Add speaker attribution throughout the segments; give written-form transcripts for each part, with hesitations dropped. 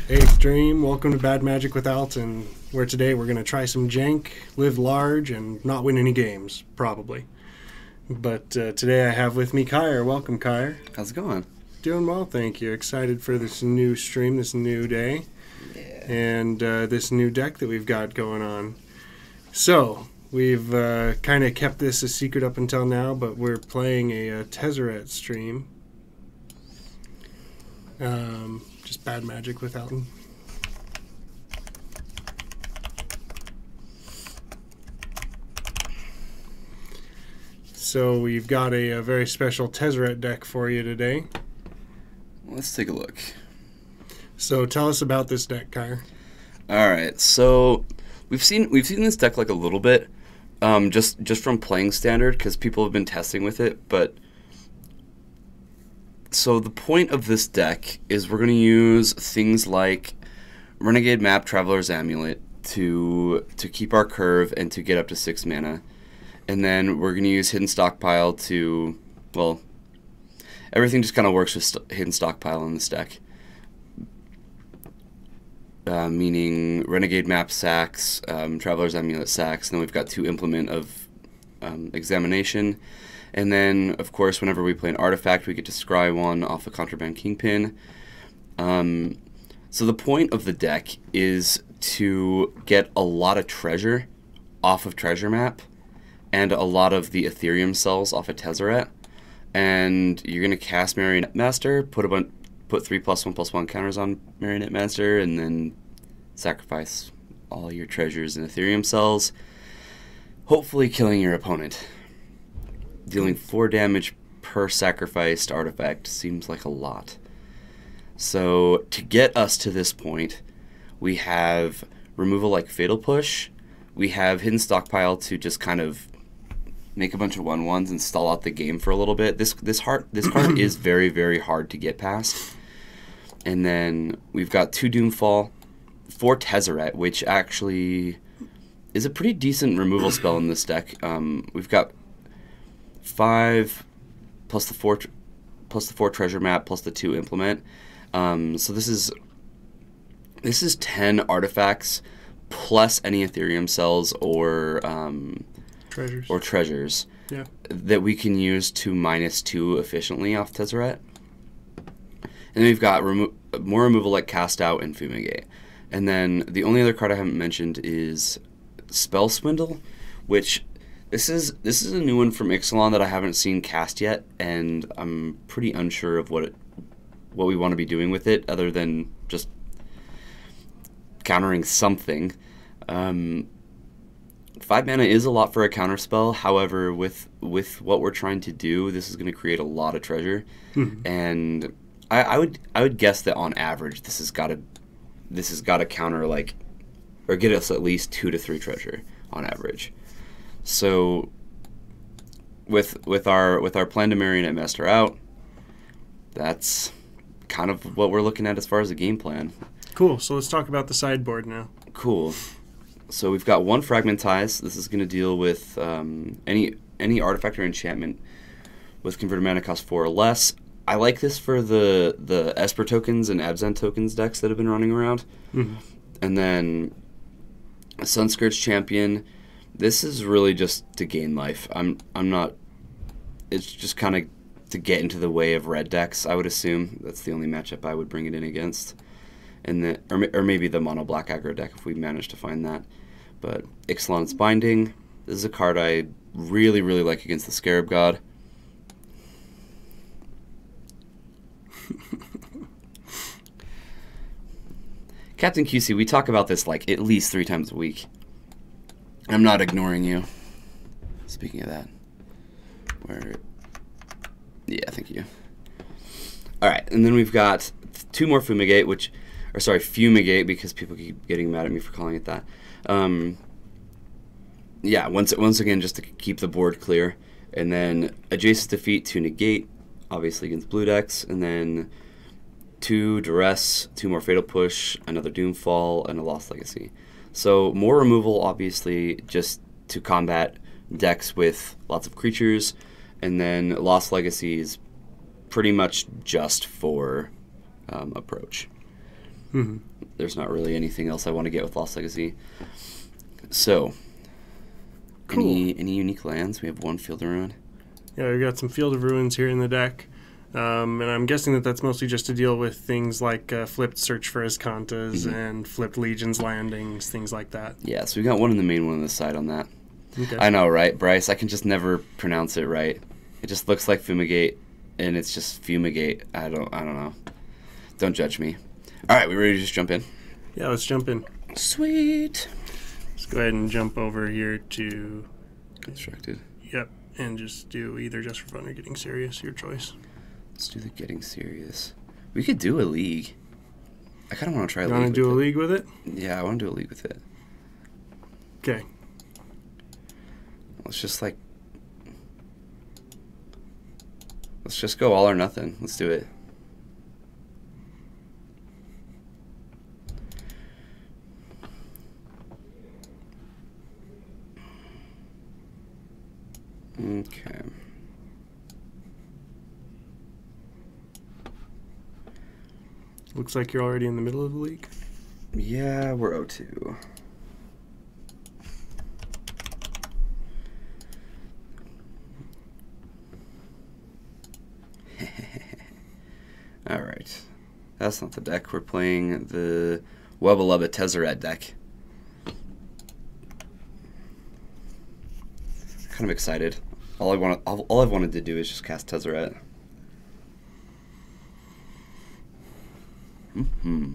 Speaker 1: Hey stream, welcome to Bad Magic with Alton, where today we're going to try some jank, live large, and not win any games, probably. But today I have with me Kyre. Welcome, Kyre.
Speaker 2: How's it going?
Speaker 1: Doing well, thank you. Excited for this new stream, this new day, and this new deck that we've got going on. So, we've kind of kept this a secret up until now, but we're playing a Tezzeret stream. Just Bad Magic with Alton. So we've got a very special Tezzeret deck for you today.
Speaker 2: Let's take a look.
Speaker 1: So tell us about this deck, Kyre.
Speaker 2: All right, so we've seen this deck like a little bit, just from playing Standard because people have been testing with it, but. So the point of this deck is we're going to use things like Renegade Map, Traveler's Amulet to keep our curve and to get up to 6 mana. And then we're going to use Hidden Stockpile to, well, everything just kind of works with Hidden Stockpile in this deck. Meaning Renegade Map sacks, Traveler's Amulet sacks, and then we've got 2 Implement of Examination. And then, of course, whenever we play an artifact, we get to scry 1 off a Contraband Kingpin. So the point of the deck is to get a lot of treasure off of Treasure Map and a lot of the Ethereum cells off of Tezzeret. And you're going to cast Marionette Master, put 3+1/+1 counters on Marionette Master, and then sacrifice all your treasures and Ethereum cells, hopefully killing your opponent. Dealing 4 damage per sacrificed artifact seems like a lot. So to get us to this point, we have removal like Fatal Push. We have Hidden Stockpile to just kind of make a bunch of 1/1s and stall out the game for a little bit. This card is very, very hard to get past. And then we've got 2 Doomfall, 4 Tezzeret, which actually is a pretty decent removal spell in this deck. We've got 5 plus the 4 treasure map plus the 2 implement. So this is 10 artifacts plus any Ethereum cells or treasures
Speaker 1: Yeah.
Speaker 2: that we can use to -2 efficiently off Tezzeret. And then we've got more removal like Cast Out and Fumigate. And then the only other card I haven't mentioned is Spell Swindle, which This is a new one from Ixalan that I haven't seen cast yet, and I'm pretty unsure of what we want to be doing with it, other than just countering something. 5 mana is a lot for a counter spell. However, with what we're trying to do, this is going to create a lot of treasure, and I would guess that on average this has got to counter like, or get us at least 2 to 3 treasure on average. So, with our plan to Marionette Master out, that's kind of what we're looking at as far as the game plan.
Speaker 1: Cool. So let's talk about the sideboard now.
Speaker 2: Cool. So we've got 1 Fragmentize. This is going to deal with any artifact or enchantment with converted mana cost 4 or less. I like this for the Esper tokens and Abzan tokens decks that have been running around. And then Sunscourge Champion. This is really just to gain life. I'm not. It's just kind of to get into the way of red decks. I would assume that's the only matchup I would bring it in against, and then or maybe the mono black aggro deck if we manage to find that. But Ixalan's Binding. This is a card I really like against the Scarab God. Captain QC, we talk about this like at least 3 times a week. I'm not ignoring you. Speaking of that, yeah, thank you. All right, and then we've got 2 more Fumigate, Fumigate, because people keep getting mad at me for calling it that. Yeah, once again, just to keep the board clear, and then Adjacent Defeat to negate, obviously against blue decks, and then 2 Duress, 2 more Fatal Push, another Doomfall, and a Lost Legacy. So more removal, obviously, just to combat decks with lots of creatures, and then Lost Legacy is pretty much just for approach.
Speaker 1: Mm-hmm.
Speaker 2: There's not really anything else I want to get with Lost Legacy. So,
Speaker 1: cool.
Speaker 2: Any unique lands? We have one Field of Ruin.
Speaker 1: Yeah, we've got some Field of Ruins here in the deck. And I'm guessing that that's mostly just to deal with things like flipped Search for Escantas and flipped Legion's Landings, things like that.
Speaker 2: Yeah, so we got one in the main, one on the side on that.
Speaker 1: Okay.
Speaker 2: I know, right, Bryce? I can just never pronounce it right. It just looks like Fumigate, and it's just Fumigate. I don't know. Don't judge me. All right, we ready to just jump in?
Speaker 1: Yeah, let's jump in.
Speaker 2: Sweet.
Speaker 1: Let's go ahead and jump over here to...
Speaker 2: Constructed.
Speaker 1: Yep, and just do either Just for Fun or Getting Serious, your choice.
Speaker 2: Let's do the Getting Serious. We could do a league. I kind of want to try a league.
Speaker 1: You want to do a league with it?
Speaker 2: Yeah, I want to do a league with it.
Speaker 1: Okay.
Speaker 2: Let's just go all or nothing. Let's do it. Okay.
Speaker 1: Looks like you're already in the middle of the league.
Speaker 2: Yeah, we're 0-2. Alright. That's not the deck. We're playing the Wubba Lubba Tezzeret deck. Kind of excited. All I've wanted to do is just cast Tezzeret. Mm-hmm.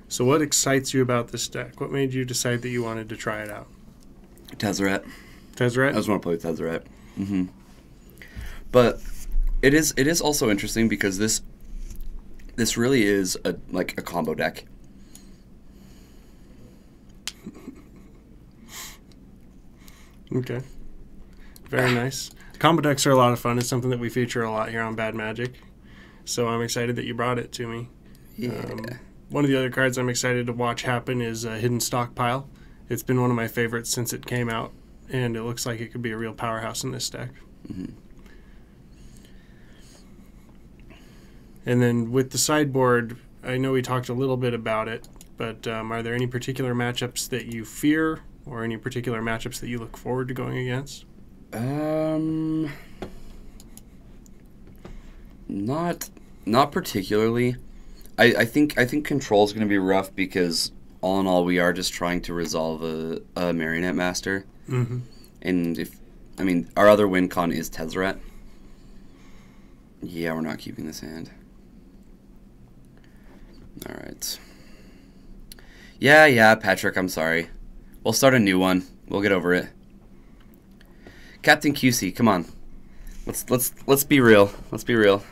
Speaker 1: So what excites you about this deck? What made you decide that you wanted to try it out?
Speaker 2: Tezzeret.
Speaker 1: Tezzeret?
Speaker 2: I just want to play with Tezzeret. Mm-hmm. But it is also interesting because this really is a combo deck.
Speaker 1: Okay. Very nice. Combo decks are a lot of fun. It's something that we feature a lot here on Bad Magic. So I'm excited that you brought it to me.
Speaker 2: Yeah.
Speaker 1: One of the other cards I'm excited to watch happen is Hidden Stockpile. It's been one of my favorites since it came out, and it looks like it could be a real powerhouse in this deck.
Speaker 2: Mm-hmm.
Speaker 1: And then with the sideboard, I know we talked a little bit about it, but are there any particular matchups that you fear or any particular matchups that you look forward to going against?
Speaker 2: Not particularly. I think control is going to be rough because all in all we are just trying to resolve a Marionette Master.
Speaker 1: Mm-hmm.
Speaker 2: And our other win con is Tezzeret. Yeah, we're not keeping this hand. All right. Yeah, Patrick, I'm sorry. We'll start a new one. We'll get over it. Captain QC, come on. Let's be real. Let's be real.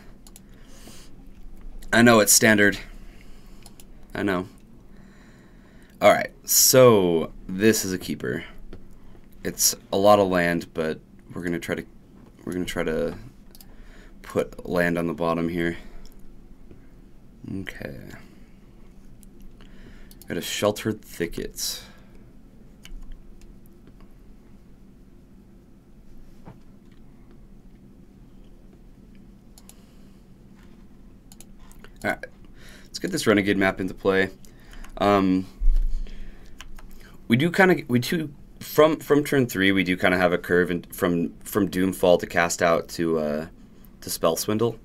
Speaker 2: I know it's standard. I know. All right. So, this is a keeper. It's a lot of land, but we're going to try to put land on the bottom here. Okay. Got a Sheltered Thickets. All right, let's get this Renegade map into play. From turn 3 we do kind of have a curve from Doomfall to Cast Out to Spell Swindle.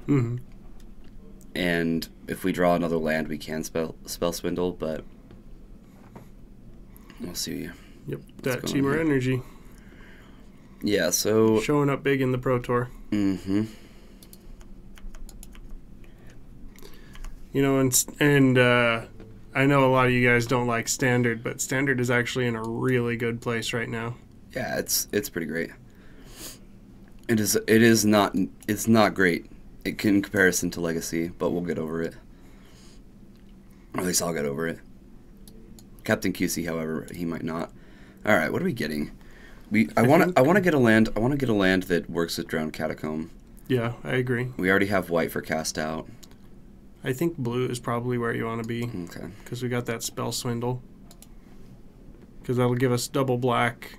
Speaker 1: Mm-hmm.
Speaker 2: And if we draw another land, we can spell Swindle, but we'll see.
Speaker 1: Yep, that Temur energy.
Speaker 2: Yeah, so
Speaker 1: showing up big in the Pro Tour.
Speaker 2: Mm-hmm.
Speaker 1: You know, and I know a lot of you guys don't like Standard, but Standard is actually in a really good place right now.
Speaker 2: Yeah, it's pretty great. It's not great in comparison to Legacy, but we'll get over it. Or at least I'll get over it. Captain QC, however, he might not. All right, what are we getting? I want to get a land. I want to get a land that works with Drowned Catacomb.
Speaker 1: Yeah, I agree.
Speaker 2: We already have white for Cast Out.
Speaker 1: I think blue is probably where you want to be.
Speaker 2: Okay.
Speaker 1: Because we got that Spell Swindle. Because that'll give us double black,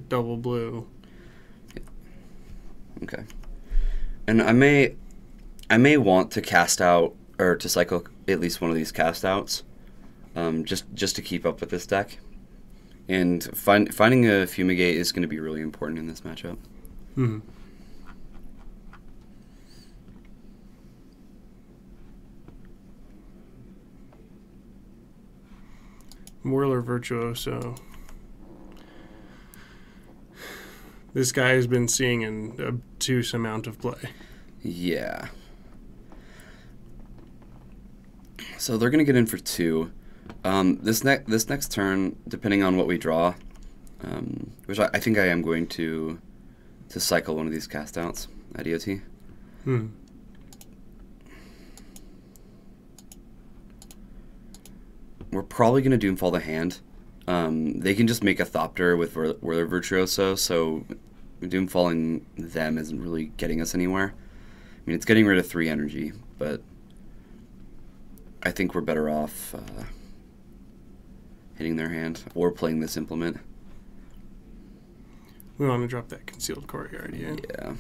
Speaker 1: double blue.
Speaker 2: Okay. And I may want to cast out, or to cycle at least one of these cast outs, just to keep up with this deck. And finding a Fumigate is going to be really important in this matchup.
Speaker 1: Hmm. Whirler Virtuoso. This guy has been seeing an obtuse amount of play.
Speaker 2: Yeah. So they're going to get in for 2. This next turn, depending on what we draw, which I think I am going to cycle one of these cast outs at EOT.
Speaker 1: Hmm.
Speaker 2: We're probably going to Doomfall the hand. They can just make a Thopter with Whirler Virtuoso, so Doomfalling them isn't really getting us anywhere. I mean, it's getting rid of 3 energy, but I think we're better off hitting their hand or playing this implement.
Speaker 1: We want to drop that Concealed Courtyard, yeah.
Speaker 2: Yeah.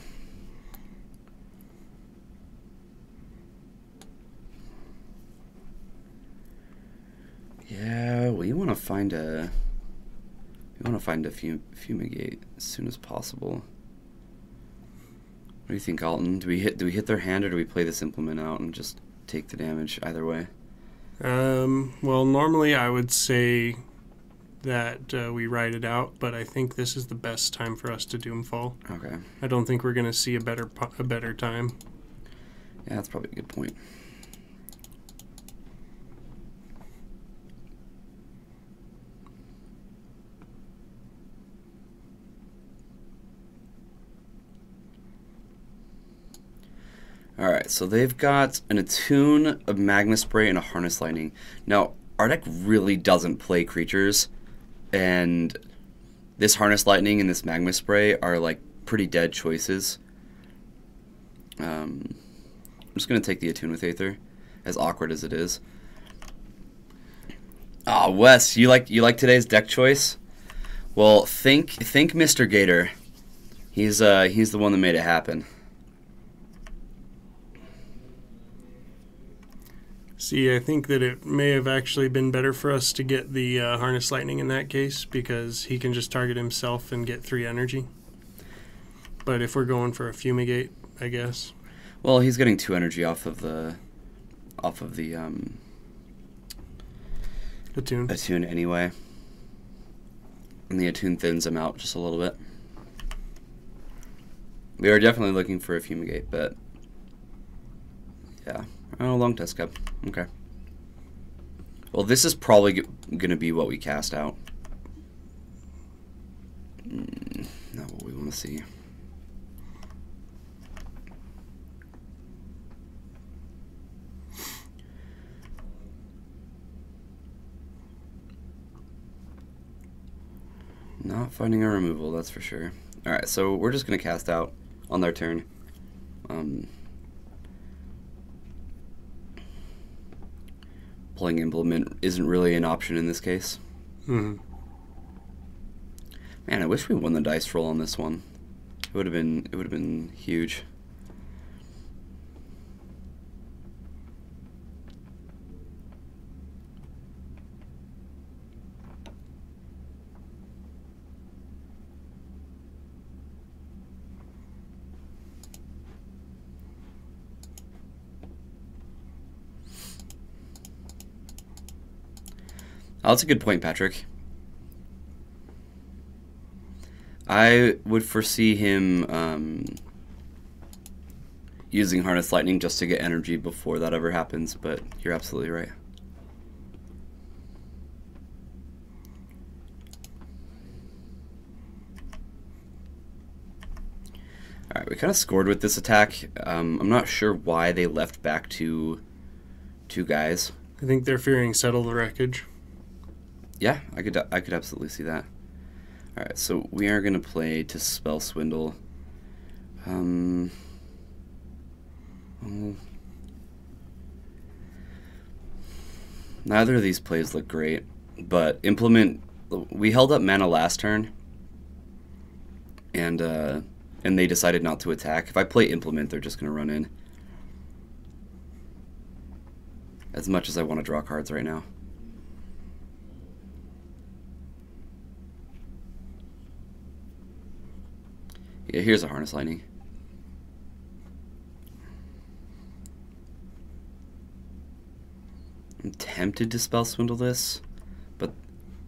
Speaker 2: Yeah, we want to find a Fumigate as soon as possible. What do you think, Alton? Do we hit their hand, or do we play this implement out and just take the damage either way?
Speaker 1: Well, normally I would say that we ride it out, but I think this is the best time for us to Doomfall.
Speaker 2: Okay.
Speaker 1: I don't think we're going to see a better time.
Speaker 2: Yeah, that's probably a good point. Alright, so they've got an Attune, a Magma Spray, and a Harness Lightning. Now, our deck really doesn't play creatures, and this Harness Lightning and this Magma Spray are like pretty dead choices. I'm just going to take the Attune with Aether, as awkward as it is. Ah, Wes, you like today's deck choice? Well, think Mr. Gator. He's the one that made it happen.
Speaker 1: See, I think that it may have actually been better for us to get the Harness Lightning in that case, because he can just target himself and get 3 energy. But if we're going for a Fumigate, I guess.
Speaker 2: Well, he's getting 2 energy off of the Attune anyway. And the Attune thins him out just a little bit. We are definitely looking for a Fumigate, but yeah. Oh, Long Test Cup. Okay. Well, this is probably going to be what we cast out. Not what we want to see. Not finding a removal, that's for sure. Alright, so we're just going to cast out on their turn. Pulling Implement isn't really an option in this case.
Speaker 1: Mm-hmm.
Speaker 2: Man, I wish we won the dice roll on this one. It would have been huge. Oh, that's a good point, Patrick. I would foresee him using Harness Lightning just to get energy before that ever happens, but you're absolutely right. Alright, we kind of scored with this attack. I'm not sure why they left back to 2 guys.
Speaker 1: I think they're fearing Settle the Wreckage.
Speaker 2: Yeah, I could absolutely see that. Alright, so we are going to play to Spell Swindle. Well, neither of these plays look great, but Implement we held up mana last turn, and they decided not to attack. If I play Implement, they're just gonna run in. As much as I want to draw cards right now. Yeah, here's a Harness Lightning. I'm tempted to Spell Swindle this, but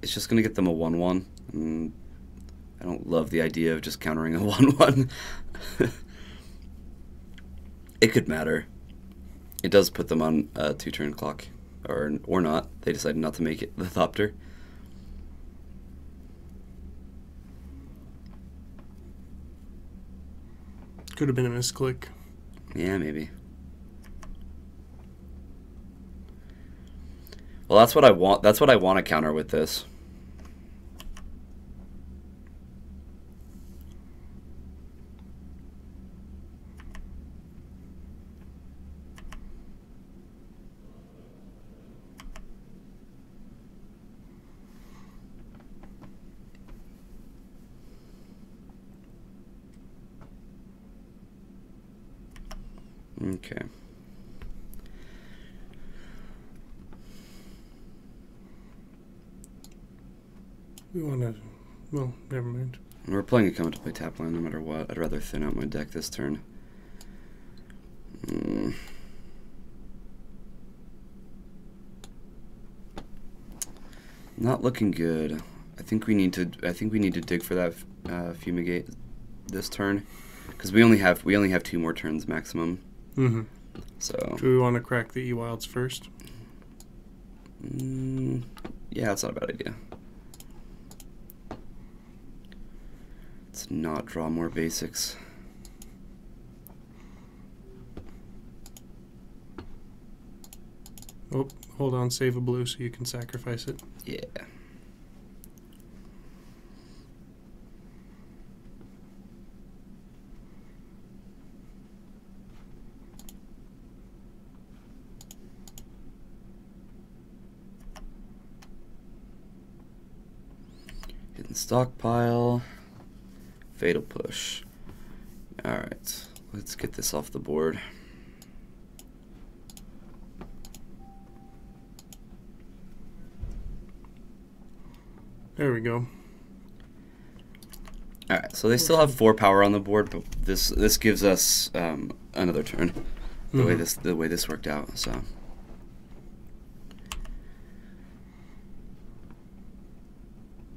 Speaker 2: it's just going to get them a 1/1. I don't love the idea of just countering a 1/1. It could matter. It does put them on a 2-turn clock, or not. They decided not to make it the Thopter.
Speaker 1: Could have been a misclick.
Speaker 2: Yeah, maybe. Well, that's what I want. That's what I want to counter with this. Okay.
Speaker 1: We want to... Well, never mind.
Speaker 2: We're playing a come to play tap line no matter what. I'd rather thin out my deck this turn. Not looking good. I think we need to dig for that fumigate this turn, because we only have 2 more turns maximum.
Speaker 1: Mm-hmm.
Speaker 2: So.
Speaker 1: Do we want to crack the E-Wilds first?
Speaker 2: Yeah, that's not a bad idea. Let's not draw more basics.
Speaker 1: Oh, hold on, save a blue so you can sacrifice it.
Speaker 2: Yeah. Hidden Stockpile. Fatal Push. Alright, let's get this off the board.
Speaker 1: There we go.
Speaker 2: Alright, so they still have 4 power on the board, but this gives us another turn. The way this worked out, so.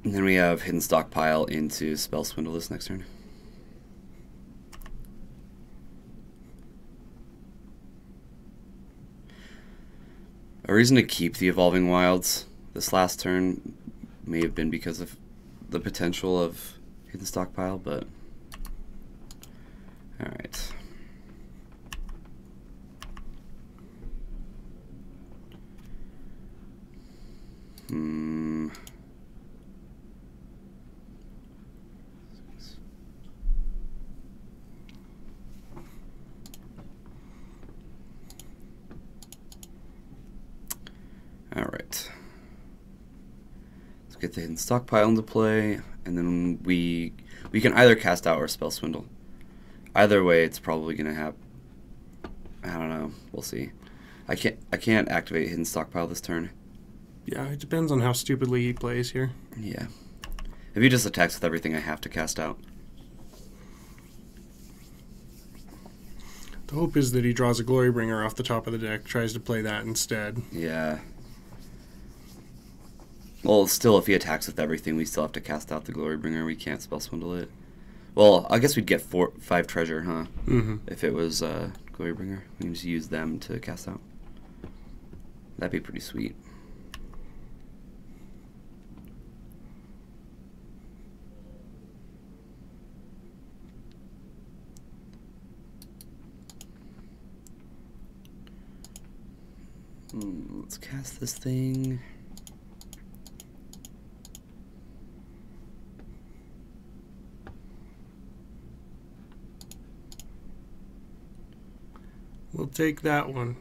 Speaker 2: And then we have Hidden Stockpile into Spell Swindle this next turn. A reason to keep the Evolving Wilds this last turn may have been because of the potential of Hidden Stockpile, but alright. Alright. Let's get the Hidden Stockpile into play, and then we can either cast out or Spell Swindle. Either way, it's probably gonna have. I don't know. We'll see. I can't activate Hidden Stockpile this turn.
Speaker 1: Yeah, it depends on how stupidly he plays here.
Speaker 2: Yeah. If he just attacks with everything, I have to cast out.
Speaker 1: The hope is that he draws a Glorybringer off the top of the deck, tries to play that instead.
Speaker 2: Yeah. Well, still, if he attacks with everything, we still have to cast out the Glorybringer. We can't Spell Swindle it. Well, I guess we'd get 5 treasure, huh?
Speaker 1: Mm-hmm.
Speaker 2: If it was Glorybringer. We can just use them to cast out. That'd be pretty sweet. Let's cast this thing.
Speaker 1: We'll take that one.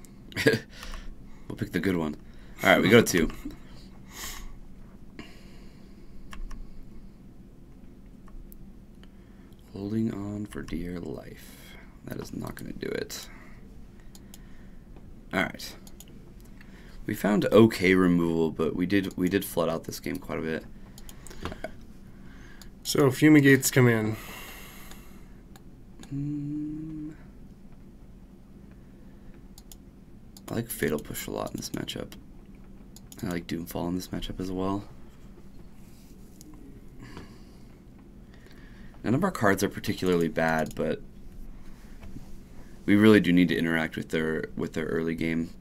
Speaker 2: We'll pick the good one. Alright, we go to 2. Holding on for dear life. That is not going to do it. Alright. We found okay removal, but we did flood out this game quite a bit.
Speaker 1: So Fumigates come in.
Speaker 2: I like Fatal Push a lot in this matchup. I like Doomfall in this matchup as well. None of our cards are particularly bad, but we really do need to interact with their early game,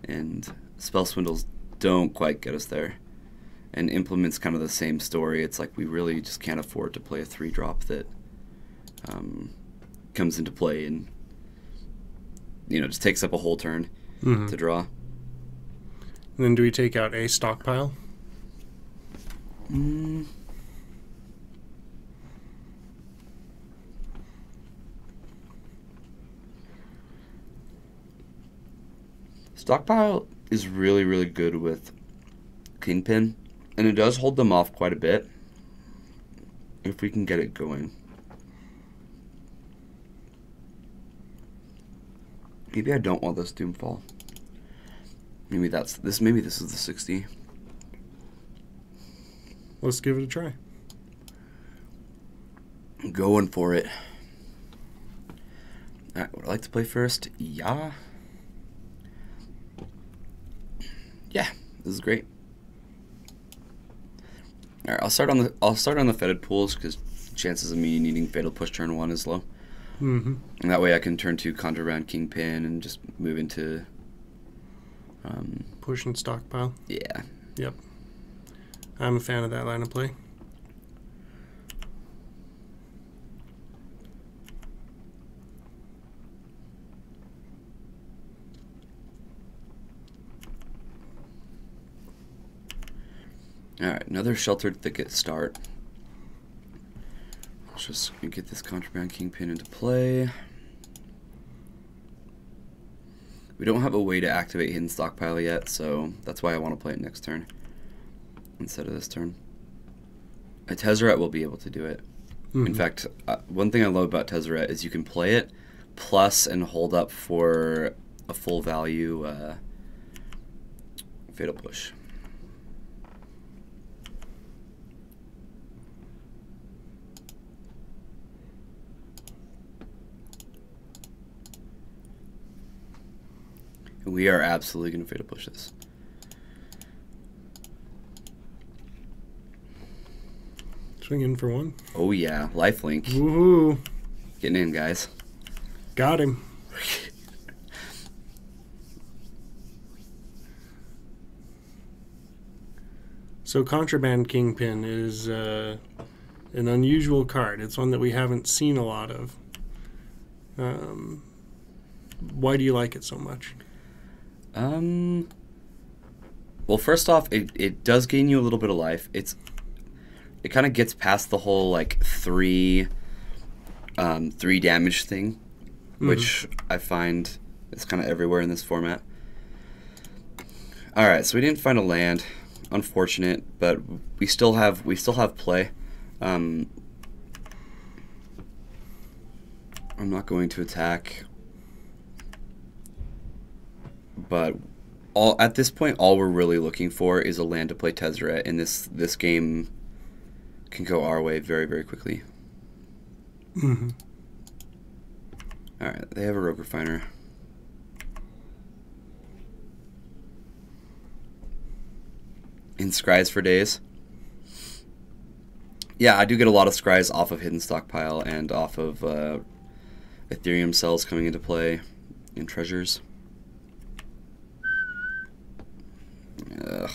Speaker 2: and Spell Swindles don't quite get us there. And Implement's kind of the same story. It's like we really just can't afford to play a 3-drop that comes into play and just takes up a whole turn to draw.
Speaker 1: And then do we take out a stockpile?
Speaker 2: Stockpile is really, really good with Kingpin, and it does hold them off quite a bit if we can get it going. Maybe I don't want this Doomfall. Maybe this is the 60.
Speaker 1: Let's give it a try.
Speaker 2: I'm going for it. Alright, would I like to play first? Yeah. Yeah, this is great. Alright, I'll start on the fetid pools because chances of me needing Fatal Push turn 1 is low. And that way I can turn to Conjure around Kingpin and just move into
Speaker 1: push and stockpile.
Speaker 2: Yeah.
Speaker 1: Yep. I'm a fan of that line of play.
Speaker 2: Alright, another Sheltered Thicket start. Let's just get this Contraband Kingpin into play. We don't have a way to activate Hidden Stockpile yet, so that's why I want to play it next turn instead of this turn. A Tezzeret will be able to do it. In fact, one thing I love about Tezzeret is you can play it plus and hold up for a full value Fatal Push. We are absolutely going to Fatal Push this.
Speaker 1: Swing in for one.
Speaker 2: Oh yeah, lifelink.
Speaker 1: Woohoo!
Speaker 2: Getting in, guys.
Speaker 1: Got him. So Contraband Kingpin is an unusual card. It's one that we haven't seen a lot of. Why do you like it so much?
Speaker 2: Well, first off, it does gain you a little bit of life. It kind of gets past the whole like three damage thing, which I find is kind of everywhere in this format. All right, so we didn't find a land, unfortunate, but we still have play. I'm not going to attack. But at this point, all we're really looking for is a land to play Tezzeret, and this game can go our way very, very quickly. Alright, they have a Rogue Refiner. In Scries for days. Yeah, I do get a lot of Scries off of Hidden Stockpile and off of Ethereum cells coming into play in Treasures. Ugh.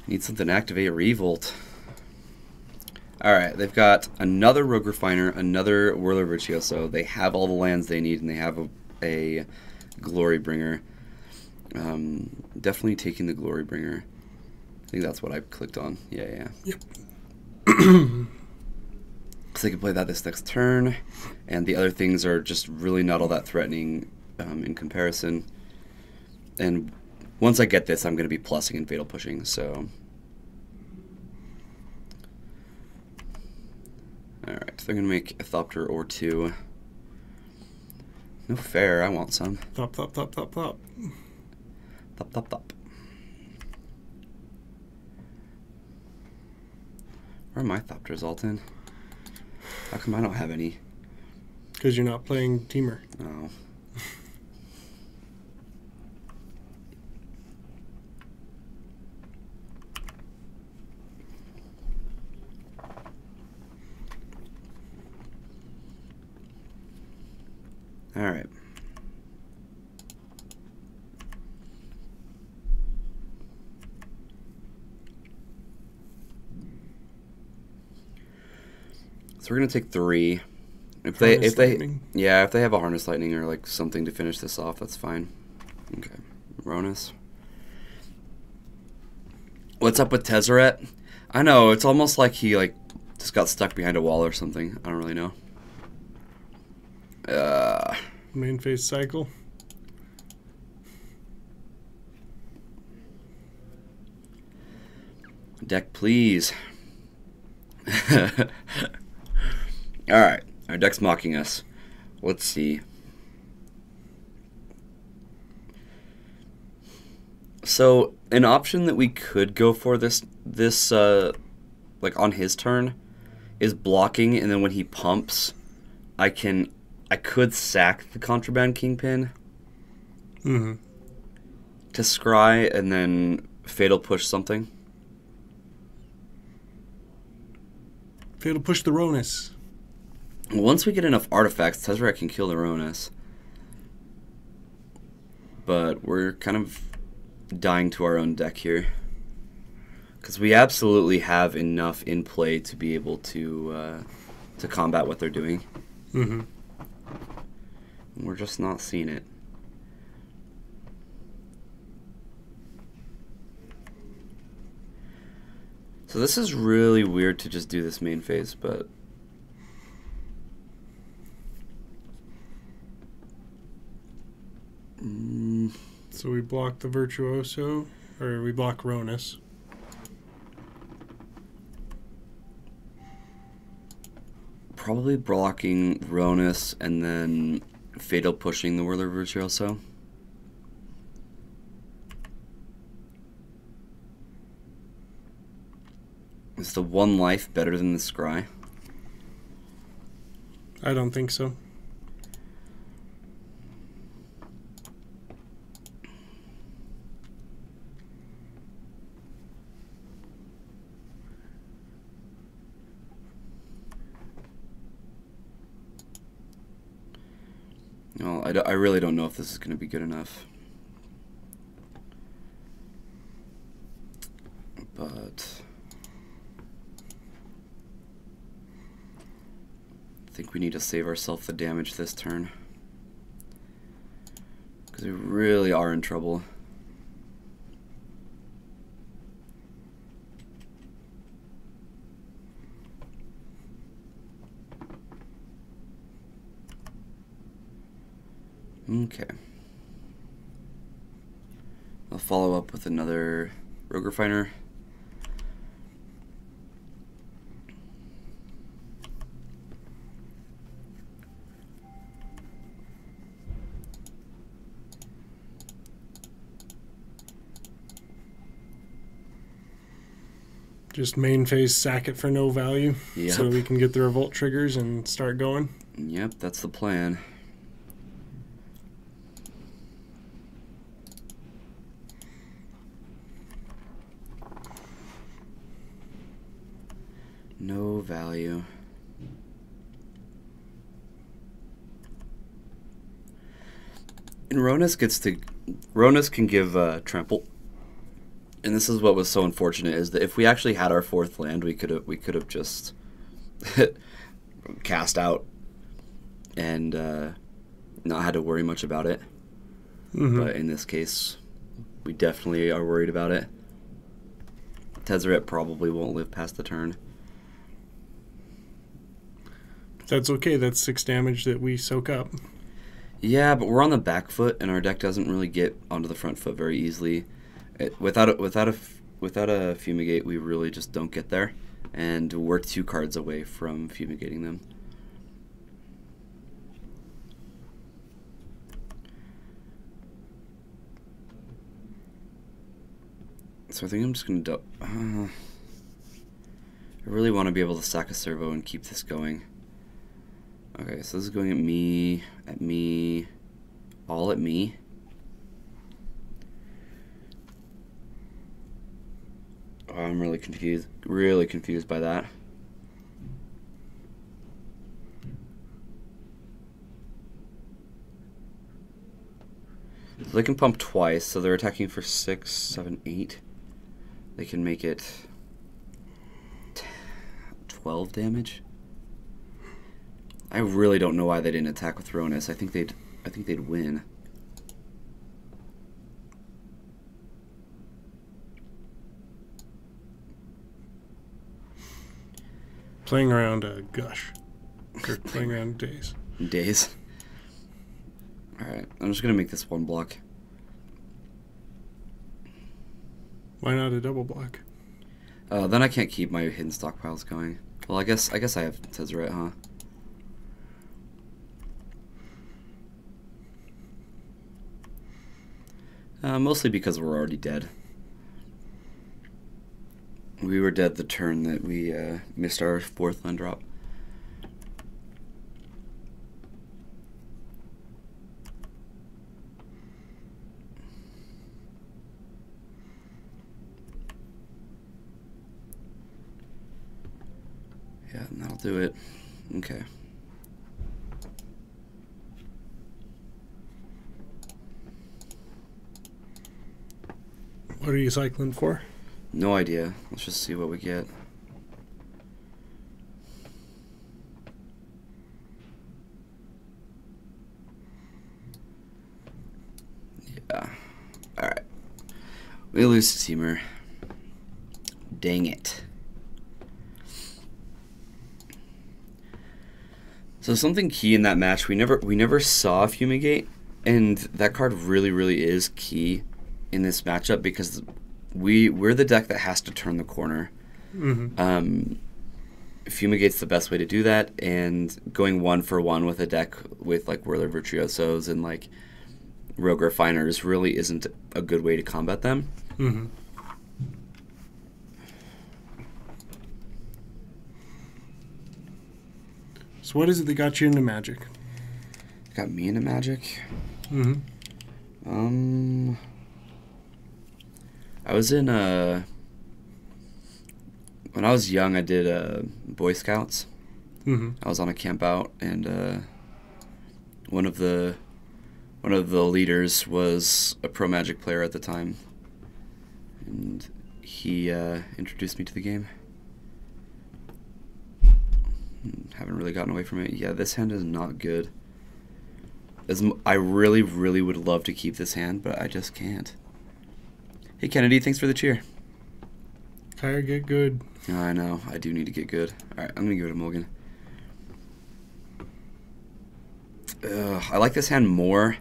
Speaker 2: Need something to activate Revolt. Alright, they've got another Rogue Refiner, another Whirler Virtuoso. They have all the lands they need, and they have a Glory Bringer. Definitely taking the Glory Bringer. I think that's what I clicked on. Yeah.
Speaker 1: Yep.
Speaker 2: So they can play that this next turn, and the other things are just really not all that threatening. in comparison. And once I get this, I'm going to be plussing and fatal pushing, so... Alright, so they're going to make a Thopter or two. No fair, I want some.
Speaker 1: Thop, thop, thop, thop, thop.
Speaker 2: Thop, thop, thop. Where are my Thopters, Alton? How come I don't have any?
Speaker 1: Because you're not playing Teamer.
Speaker 2: Oh. All right. So we're gonna take 3. If they have a Harness Lightning or like something to finish this off, that's fine. Okay, Ronus. What's up with Tezzeret? I know, it's almost like he like just got stuck behind a wall or something. I don't really know.
Speaker 1: Main phase cycle.
Speaker 2: Deck, please. Alright, our deck's mocking us. Let's see. So, an option that we could go for this like on his turn is blocking, and then when he pumps, I could sack the Contraband Kingpin to scry and then fatal push something.
Speaker 1: Fatal push the Ronus.
Speaker 2: Once we get enough artifacts, Tezzeret can kill the Ronus. But we're kind of dying to our own deck here. Because we absolutely have enough in play to be able to combat what they're doing. We're just not seeing it. So this is really weird to just do this main phase, but...
Speaker 1: So we block the Virtuoso, or we block Ronus.
Speaker 2: Probably blocking Ronus and then fatal pushing the Whirler Virtuoso. Is the 1 life better than the scry?
Speaker 1: I don't think so.
Speaker 2: Well, I really don't know if this is going to be good enough. But I think we need to save ourselves the damage this turn. Because we really are in trouble. Okay. I'll follow up with another Rogue Refiner.
Speaker 1: Just main phase sack it for no value.
Speaker 2: Yep.
Speaker 1: So we can get the revolt triggers and start going.
Speaker 2: Yep, that's the plan. No value. And Ronus can give trample. And this is what was so unfortunate, is that if we actually had our 4th land, we could have just cast out and not had to worry much about it. But in this case, we definitely are worried about it. Tezzeret probably won't live past the turn.
Speaker 1: That's okay. That's 6 damage that we soak up.
Speaker 2: Yeah, but we're on the back foot, and our deck doesn't really get onto the front foot very easily. Without a fumigate, we really just don't get there, and we're 2 cards away from fumigating them. So I think I'm just going to I really want to be able to sack a servo and keep this going. Okay, so this is going at me, all at me. Oh, I'm really confused by that. So they can pump twice, so they're attacking for 6, 7, 8. They can make it 12 damage. I really don't know why they didn't attack with Ronus. I think they'd win.
Speaker 1: Playing around Gush. Or playing around Days.
Speaker 2: Days. Alright, I'm just gonna make this 1 block.
Speaker 1: Why not a double block?
Speaker 2: Then I can't keep my hidden stockpiles going. Well, I guess I have Tezzeret, huh? Mostly because we're already dead. We were dead the turn that we missed our 4th land drop. Yeah, and that'll do it. Okay.
Speaker 1: What are you cycling for?
Speaker 2: No idea. Let's just see what we get. Yeah. Alright. We lose to Teamer. Dang it. So something key in that match, we never saw Fumigate, and that card really is key in this matchup because we're the deck that has to turn the corner. Mm-hmm. Fumigate's the best way to do that, and going 1-for-1 with a deck with like Whirler Virtuosos and like Rogue Refiners really isn't a good way to combat them.
Speaker 1: Mm-hmm. So what is it that got you into Magic?
Speaker 2: Got me into Magic?
Speaker 1: Mm-hmm.
Speaker 2: I was in when I was young, I did Boy Scouts.
Speaker 1: Mm-hmm.
Speaker 2: I was on a camp out, and one of the leaders was a pro Magic player at the time, and he introduced me to the game. Haven't really gotten away from it. Yeah, this hand is not good. I really would love to keep this hand, but I just can't. Hey Kennedy, thanks for the cheer.
Speaker 1: Kyra, get good.
Speaker 2: Oh, I know, I do need to get good. Alright, I'm gonna give it a mulligan. I like this hand more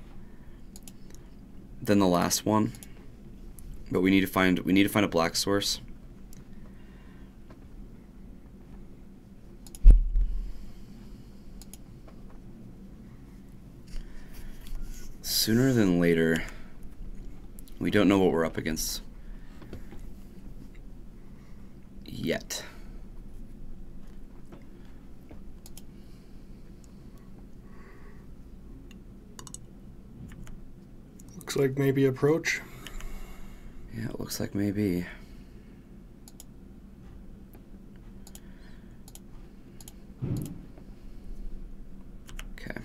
Speaker 2: than the last one, but we need to find a black source. Sooner than later. We don't know what we're up against yet.
Speaker 1: Looks like maybe approach.
Speaker 2: Yeah, it looks like maybe. Okay.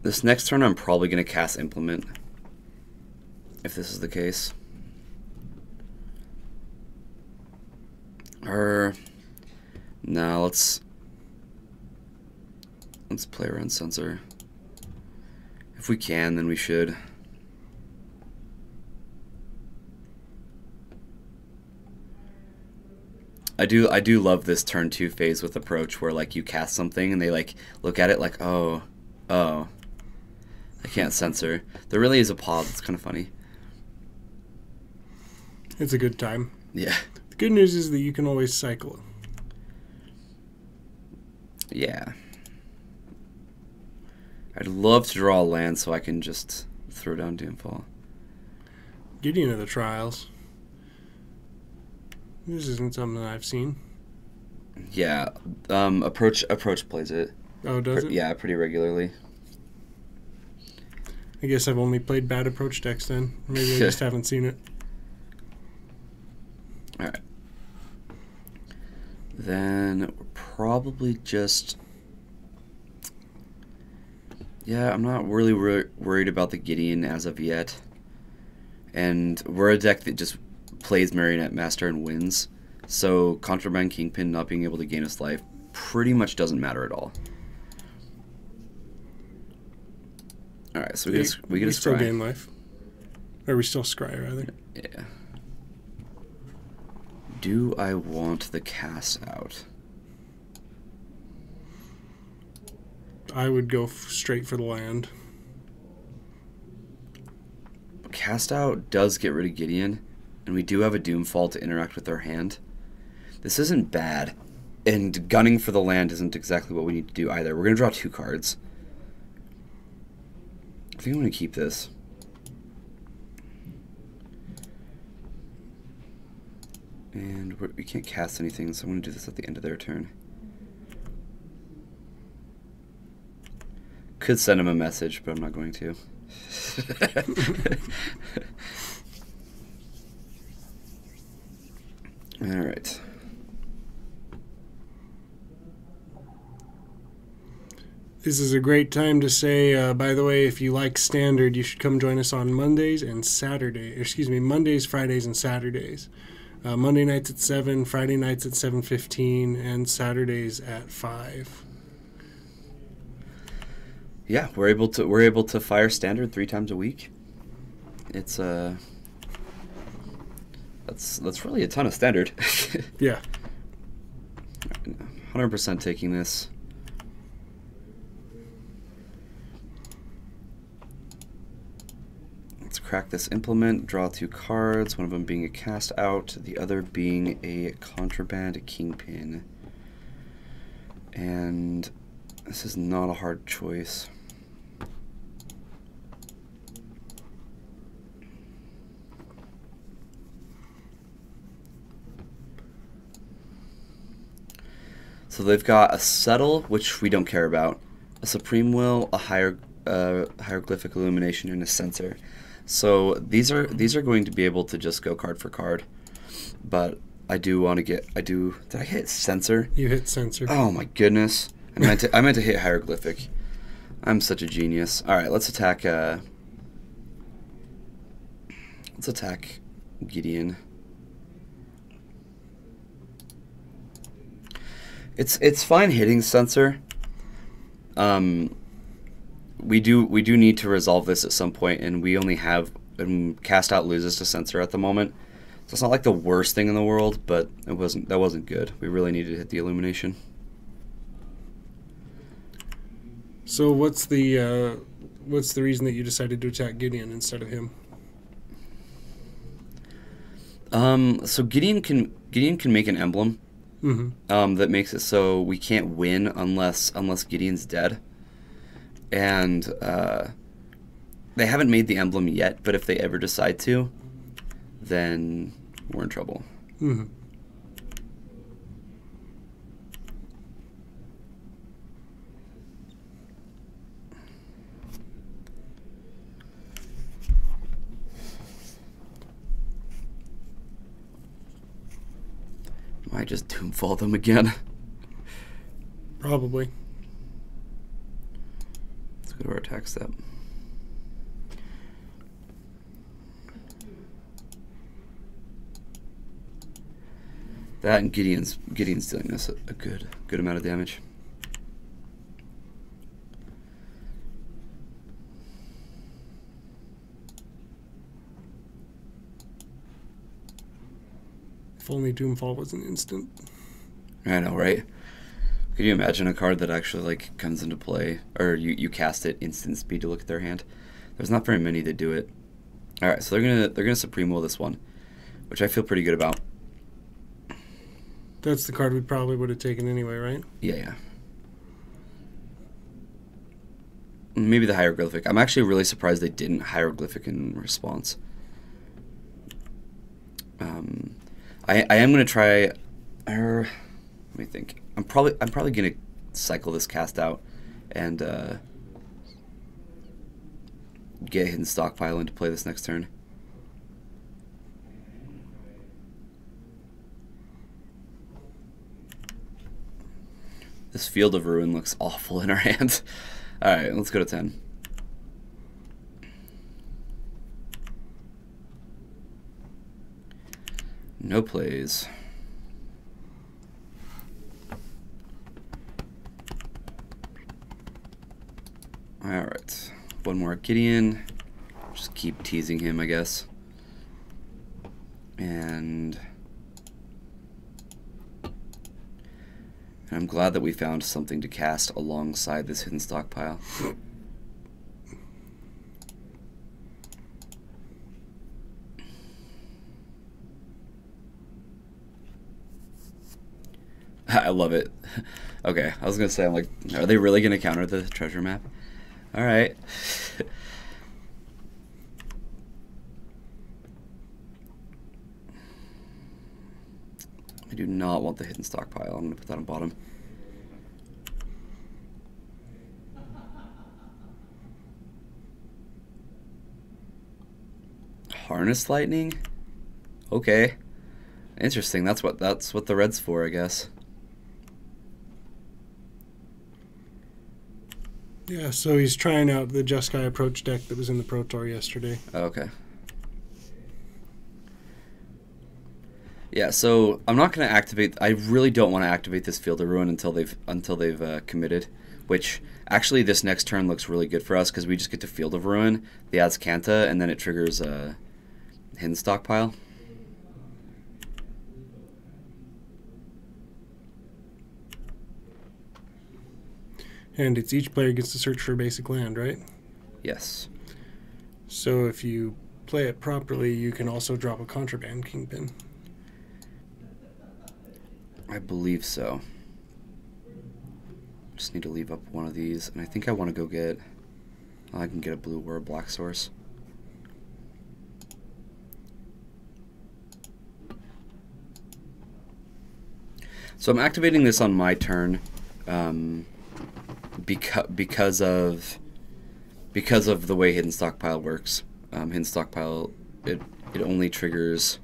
Speaker 2: This next turn I'm probably going to cast Implement, if this is the case. Or, no, let's play around Censor. If we can, then we should. I do love this turn 2 phase with approach where like you cast something and they like look at it like, oh, I can't censor. There really is a pause. It's kind of funny.
Speaker 1: It's a good time.
Speaker 2: Yeah.
Speaker 1: The good news is that you can always cycle it.
Speaker 2: Yeah. I'd love to draw a land so I can just throw down Doomfall.
Speaker 1: Gideon of the Trials. This isn't something I've seen.
Speaker 2: Yeah. Approach plays it.
Speaker 1: Oh, does it?
Speaker 2: Yeah, pretty regularly.
Speaker 1: I guess I've only played bad approach decks then. Maybe I just haven't seen it.
Speaker 2: Alright. Then we're probably just... Yeah, I'm not really worried about the Gideon as of yet. And we're a deck that just plays Marionette Master and wins. So Contraband Kingpin not being able to gain us life pretty much doesn't matter at all. Alright, so we get a
Speaker 1: still
Speaker 2: scry.
Speaker 1: gain life. Or we still scry, rather.
Speaker 2: Yeah. Do I want the cast out?
Speaker 1: I would go straight for the land.
Speaker 2: Cast out does get rid of Gideon, and we do have a Doomfall to interact with our hand. This isn't bad, and gunning for the land isn't exactly what we need to do either. We're going to draw 2 cards. I think I'm going to keep this. And we can't cast anything, so I'm going to do this at the end of their turn. Could send him a message, but I'm not going to. Alright.
Speaker 1: This is a great time to say, by the way, if you like Standard, you should come join us on Mondays and Saturdays. Excuse me, Mondays, Fridays, and Saturdays. Monday nights at 7, Friday nights at 7:15, and Saturdays at 5.
Speaker 2: Yeah, we're able to fire Standard 3 times a week. It's that's really a ton of Standard.
Speaker 1: Yeah.
Speaker 2: 100% taking this. Let's crack this implement, draw 2 cards, one of them being a cast out, the other being a Contraband Kingpin. And this is not a hard choice. So they've got a Settle, which we don't care about, a Supreme Will, a Hieroglyphic Illumination, and a Censor. So these are going to be able to just go card for card. But I do want to get... Did I hit Censor?
Speaker 1: You hit Censor.
Speaker 2: Oh my goodness. I meant to hit Hieroglyphic. I'm such a genius. Alright, let's attack Gideon. It's fine hitting Censor. We do need to resolve this at some point, and we only have Cast Out loses to Censor at the moment. So it's not like the worst thing in the world, but that wasn't good. We really needed to hit the Illumination.
Speaker 1: So what's the reason that you decided to attack Gideon instead of him?
Speaker 2: So Gideon can make an emblem.
Speaker 1: Mm-hmm.
Speaker 2: That makes it so we can't win unless Gideon's dead. And they haven't made the emblem yet, but if they ever decide to, then we're in trouble.
Speaker 1: Mm-hmm.
Speaker 2: Might just Doomfall them again.
Speaker 1: Probably.
Speaker 2: Let's go to our attack step. That and Gideon's dealing us a good amount of damage.
Speaker 1: If only Doomfall was an instant.
Speaker 2: I know, right? Could you imagine a card that actually like comes into play, or you cast it instant speed to look at their hand? There's not very many that do it. All right, so they're gonna Supremo this one, which I feel pretty good about.
Speaker 1: That's the card we probably would have taken anyway, right?
Speaker 2: Yeah. Maybe the Hieroglyphic. I'm actually really surprised they didn't Hieroglyphic in response. I am gonna try. Let me think. I'm probably gonna cycle this cast out and get Hidden Stockpile into play this next turn. This Field of Ruin looks awful in our hand. All right, let's go to 10. No plays. All right, one more Gideon. Just keep teasing him, I guess. And I'm glad that we found something to cast alongside this Hidden Stockpile. I love it. Okay, I was gonna say, I'm like, are they really gonna counter the treasure map? All right. I do not want the Hidden Stockpile. I'm gonna put that on bottom. Harness Lightning? Okay. Interesting. That's what the red's for, I guess.
Speaker 1: Yeah, so he's trying out the Jeskai approach deck that was in the Pro Tour yesterday.
Speaker 2: Okay. Yeah, so I'm not going to activate. I really don't want to activate this Field of Ruin until they've committed. Which actually, this next turn looks really good for us because we just get to Field of Ruin, the Azcanta, and then it triggers Hidden Stockpile.
Speaker 1: And it's each player gets to search for a basic land, right?
Speaker 2: Yes.
Speaker 1: So if you play it properly, you can also drop a Contraband Kingpin.
Speaker 2: I believe so. Just need to leave up one of these, and I think I want to go get. I can get a blue or a black source. So I'm activating this on my turn, because of the way Hidden Stockpile works. Hidden Stockpile it only triggers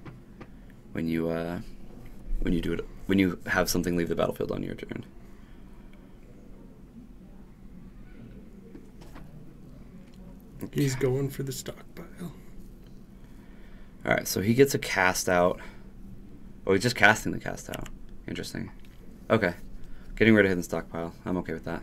Speaker 2: when you do it when you have something leave the battlefield on your turn.
Speaker 1: Okay. He's going for the stockpile.
Speaker 2: All right, so he gets a cast out. Oh, he's just casting the cast out. Interesting. Okay, getting rid of Hidden Stockpile. I'm okay with that.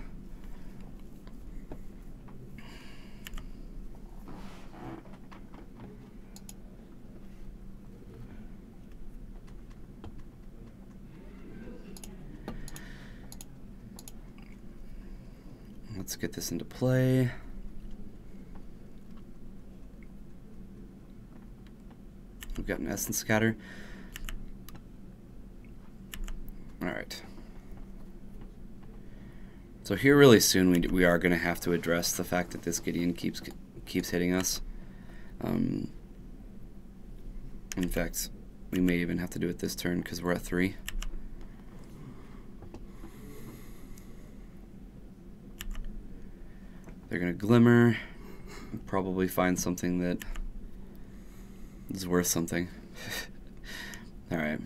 Speaker 2: Let's get this into play. We've got an Essence Scatter. Alright. So here really soon we are going to have to address the fact that this Gideon keeps hitting us. In fact, we may even have to do it this turn because we're at 3. They're going to Glimmer, and probably find something that is worth something. Alright.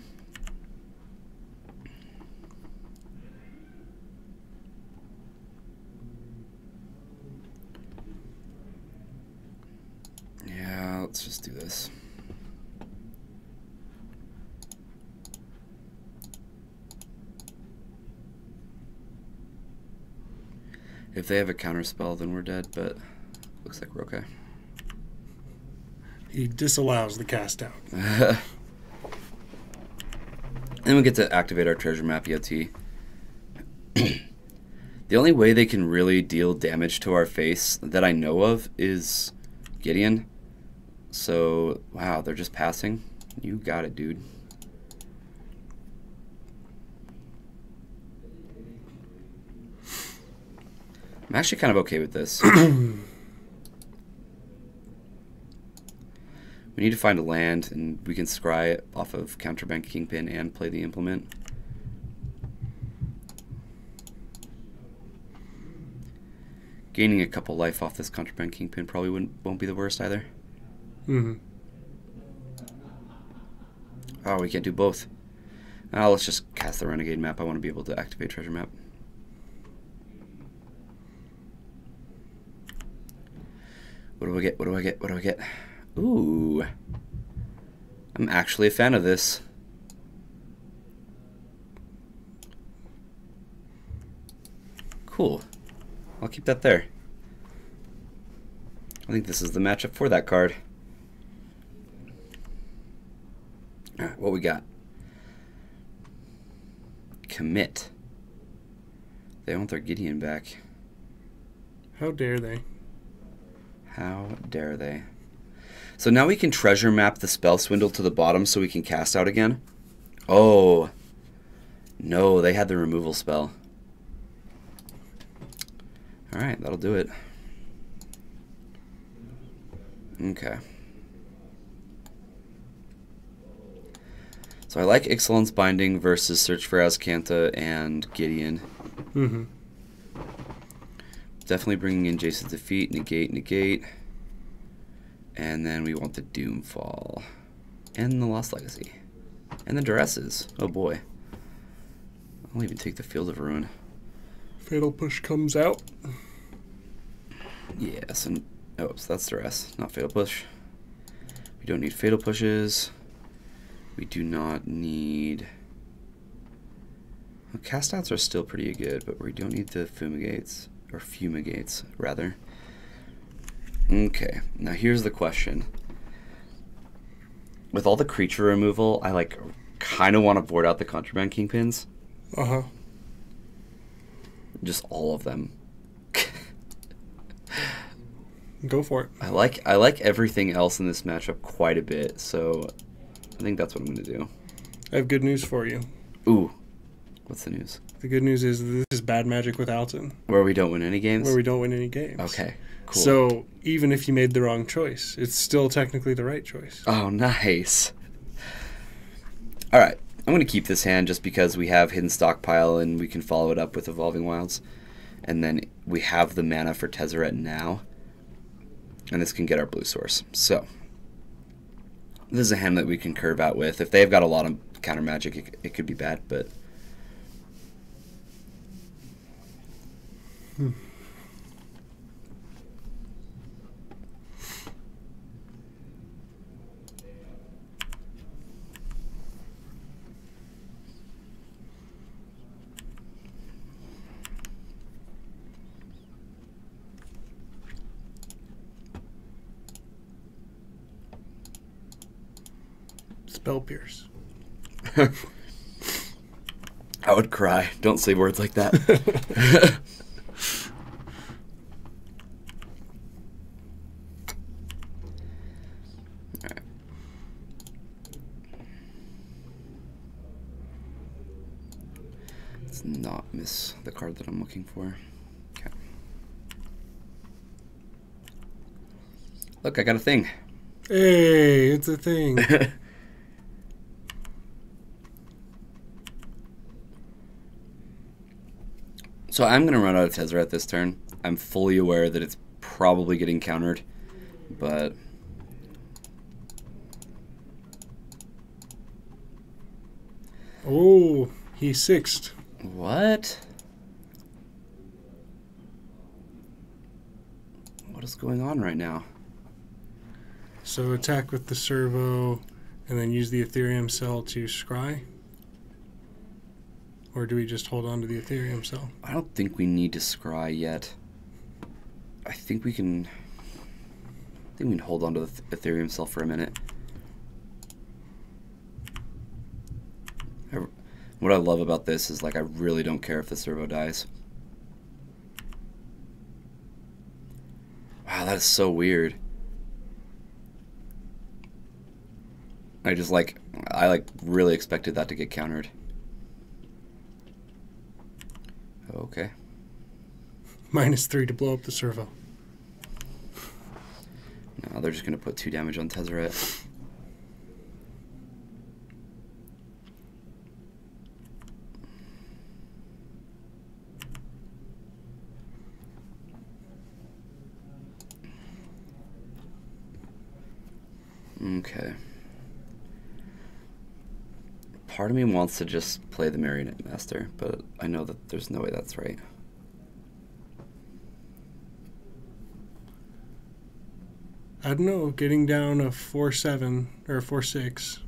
Speaker 2: Yeah, let's just do this. If they have a counterspell, then we're dead, but looks like we're okay.
Speaker 1: He disallows the cast out.
Speaker 2: And we get to activate our treasure map EOT. The only way they can really deal damage to our face that I know of is Gideon. So, wow, they're just passing. You got it, dude. I'm actually kind of okay with this. We need to find a land, and we can scry off of Counterbank Kingpin and play the implement. Gaining a couple life off this Counterbank Kingpin probably won't be the worst either.
Speaker 1: Mm-hmm.
Speaker 2: Oh, we can't do both. Let's just cast the Renegade map. I want to be able to activate treasure map. What do I get? What do I get? What do I get? Ooh. I'm actually a fan of this. Cool. I'll keep that there. I think this is the matchup for that card. Alright, what we got? Commit. They want their Gideon back.
Speaker 1: How dare they?
Speaker 2: How dare they? So now we can treasure map the spell swindle to the bottom so we can cast out again. Oh. No, they had the removal spell. Alright, that'll do it. Okay. So I like Ixalan's Binding versus Search for Azcanta and Gideon.
Speaker 1: Mm-hmm.
Speaker 2: Definitely bringing in Jason's Defeat, negate, negate. And then we want the Doomfall. And the Lost Legacy. And the Duresses. Oh boy. I'll even take the Field of Ruin.
Speaker 1: Fatal Push comes out.
Speaker 2: Yes, and oh, so that's Duress, not Fatal Push. We don't need Fatal Pushes. We do not need... Well, cast outs are still pretty good, but we don't need the Fumigates. Or Fumigates, rather. Okay, now here's the question. With all the creature removal, I kind of want to board out the Contraband Kingpins.
Speaker 1: Uh-huh.
Speaker 2: Just all of them.
Speaker 1: Go for it.
Speaker 2: I like everything else in this matchup quite a bit, so I think that's what I'm going to do.
Speaker 1: I have good news for you.
Speaker 2: Ooh. What's the news?
Speaker 1: The good news is this is bad magic with Alton.
Speaker 2: Where we don't win any games?
Speaker 1: Where we don't win any games.
Speaker 2: Okay, cool.
Speaker 1: So even if you made the wrong choice, it's still technically the right choice.
Speaker 2: Oh, nice. All right. I'm going to keep this hand just because we have Hidden Stockpile and we can follow it up with Evolving Wilds. And then we have the mana for Tezzeret now. And this can get our blue source. So, this is a hand that we can curve out with. If they've got a lot of counter magic, it could be bad, but...
Speaker 1: Spell Pierce.
Speaker 2: I would cry. Don't say words like that. Alright. Let's not miss the card that I'm looking for. Okay. Look, I got a thing.
Speaker 1: Hey, it's a thing.
Speaker 2: So I'm going to run out of Tezzeret this turn. I'm fully aware that it's probably getting countered, but...
Speaker 1: Oh, he sixed.
Speaker 2: What? What is going on right now?
Speaker 1: So attack with the servo and then use the Ethereum cell to scry? Or do we just hold on to the Ethereum cell?
Speaker 2: I don't think we need to scry yet. I think we can hold on to the Ethereum cell for a minute. What I love about this is, like, I really don't care if the servo dies. Wow, that is so weird. I really expected that to get countered. Okay.
Speaker 1: -3 to blow up the servo.
Speaker 2: No, they're just going to put 2 damage on Tezzeret. Okay. Part of me wants to just play the Marionette Master, but I know that there's no way that's right.
Speaker 1: I don't know, getting down a 4-7 or 4-6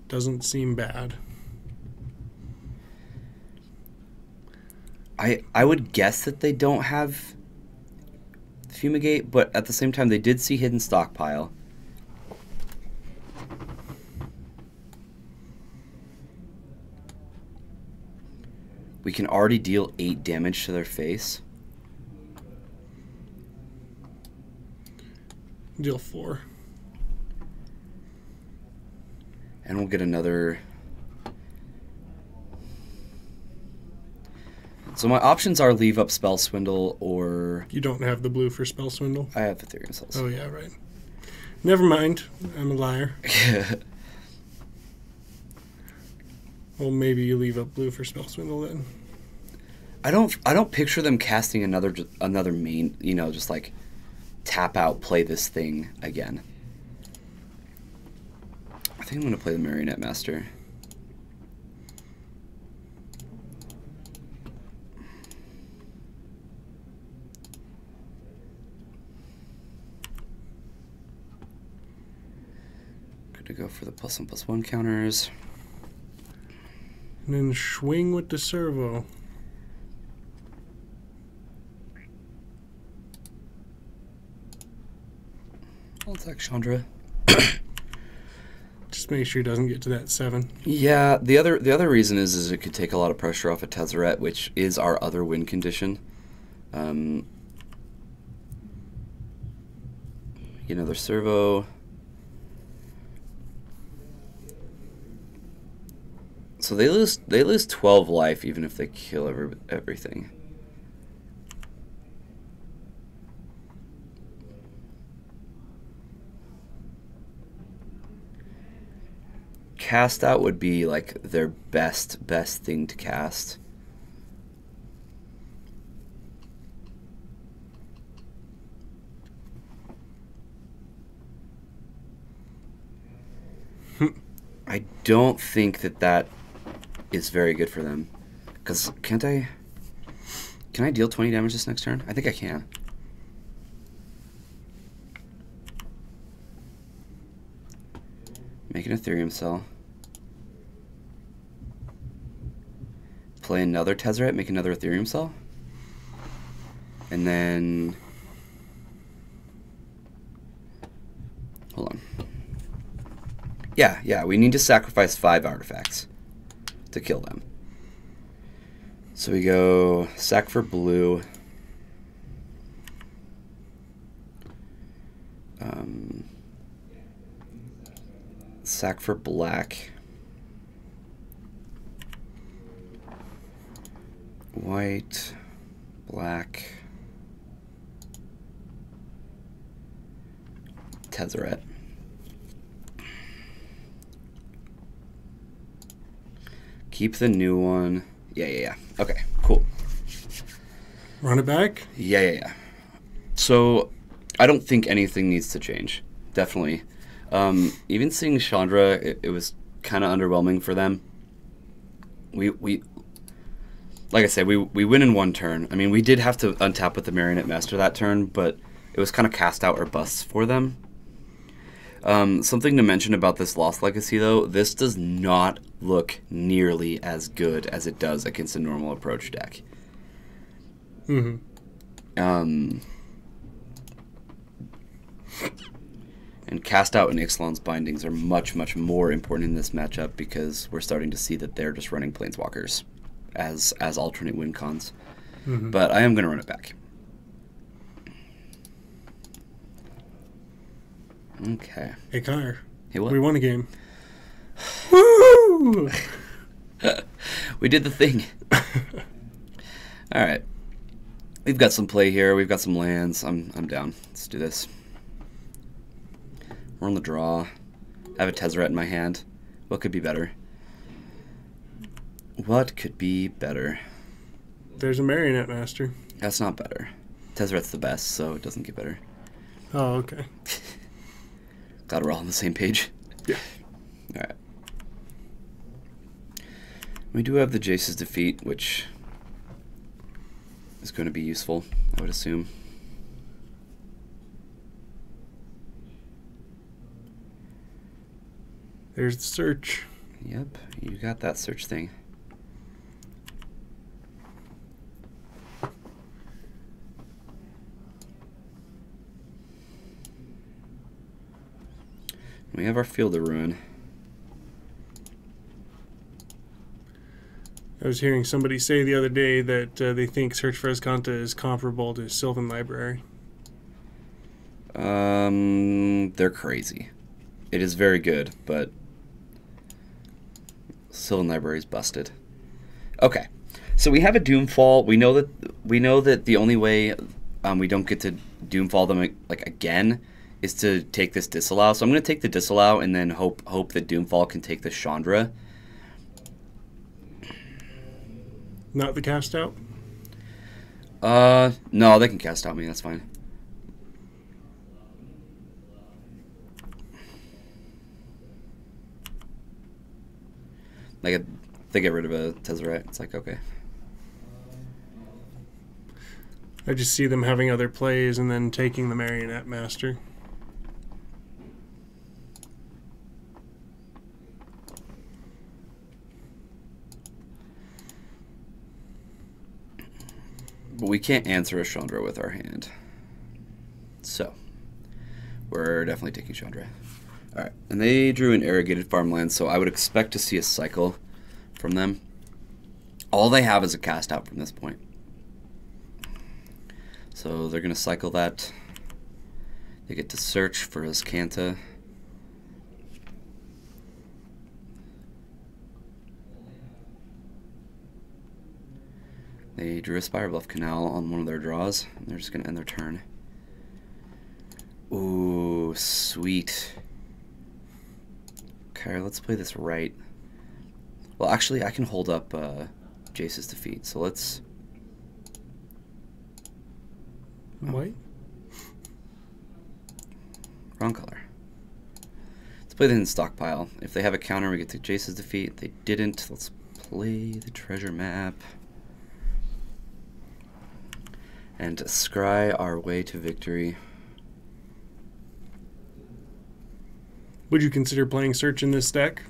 Speaker 1: doesn't seem bad.
Speaker 2: I would guess that they don't have Fumigate, but at the same time, they did see Hidden Stockpile. We can already deal 8 damage to their face.
Speaker 1: Deal 4.
Speaker 2: And we'll get another... So my options are leave up Spell Swindle or...
Speaker 1: You don't have the blue for Spell Swindle?
Speaker 2: I have Ethereum Cells.
Speaker 1: Oh, yeah, right. Never mind. I'm a liar. Well, maybe you leave up blue for Spell Swindle then.
Speaker 2: I don't picture them casting another main, you know, just like tap out, play this thing again. I think I'm going to play the Marionette Master. To go for the +1/+1 counters.
Speaker 1: And then swing with the servo.
Speaker 2: I'll attack Chandra.
Speaker 1: Just make sure he doesn't get to that 7.
Speaker 2: Yeah, the other reason is it could take a lot of pressure off of Tezzeret, which is our other win condition. You know, their servo. So they lose 12 life even if they kill everything. Cast out would be like their best thing to cast. I don't think that is very good for them. Because can I deal 20 damage this next turn? I think I can. Make an Ethereum Cell. Play another Tezzeret, make another Ethereum Cell. And then... Hold on. Yeah, we need to sacrifice 5 artifacts to kill them. So we go sack for blue. Sack for black. White, black, Tezzeret. Keep the new one. Yeah. Okay, cool.
Speaker 1: Run it back?
Speaker 2: Yeah. So, I don't think anything needs to change. Definitely. Even seeing Chandra, it was kind of underwhelming for them. We like I said, we win in one turn. I mean, we did have to untap with the Marionette Master that turn, but it was kind of cast out or busts for them. Something to mention about this Lost Legacy, though, this does not look nearly as good as it does against a normal approach deck. And Cast Out and Ixalan's Bindings are much, much more important in this matchup because we're starting to see that they're just running Planeswalkers as alternate win cons. But I am going to run it back. Okay.
Speaker 1: Hey, Connor.
Speaker 2: Hey, what?
Speaker 1: We won a game. Woo!
Speaker 2: We did the thing. All right. We've got some play here. We've got some lands. I'm down. Let's do this. We're on the draw. I have a Tezzeret in my hand. What could be better? What could be better?
Speaker 1: There's a Marionette Master.
Speaker 2: That's not better. Tezzeret's the best, so it doesn't get better.
Speaker 1: Oh, okay.
Speaker 2: Glad we're all on the same page.
Speaker 1: Yeah.
Speaker 2: All right. We do have the Jace's Defeat, which is going to be useful, I would assume.
Speaker 1: There's the search.
Speaker 2: Yep, you got that search thing. We have our Field of Ruin.
Speaker 1: I was hearing somebody say the other day that they think Search for Azcanta is comparable to Sylvan Library.
Speaker 2: They're crazy. It is very good, but Sylvan Library is busted. Okay, so we have a Doomfall. We know that the only way we don't get to Doomfall them like again is to take this Disallow. So I'm going to take the Disallow and then hope that Doomfall can take the Chandra.
Speaker 1: Not the Cast Out?
Speaker 2: No, they can Cast Out me. That's fine. Like, if they get rid of a Tezzeret, it's like, okay.
Speaker 1: I just see them having other plays and then taking the Marionette Master.
Speaker 2: But we can't answer a Chandra with our hand. So, we're definitely taking Chandra. Alright, and they drew an Irrigated Farmland, so I would expect to see a cycle from them. All they have is a Cast Out from this point. So they're going to cycle that. They get to search for Azcanta. They drew a Spirebluff Canal on one of their draws, and they're just going to end their turn. Ooh, sweet. Okay, let's play this right. Well, actually, I can hold up Jace's Defeat, so let's...
Speaker 1: White?
Speaker 2: Wrong color. Let's play the hidden stockpile. If they have a counter, we get to Jace's Defeat. If they didn't, let's play the treasure map. And scry our way to victory.
Speaker 1: Would you consider playing Search in this deck?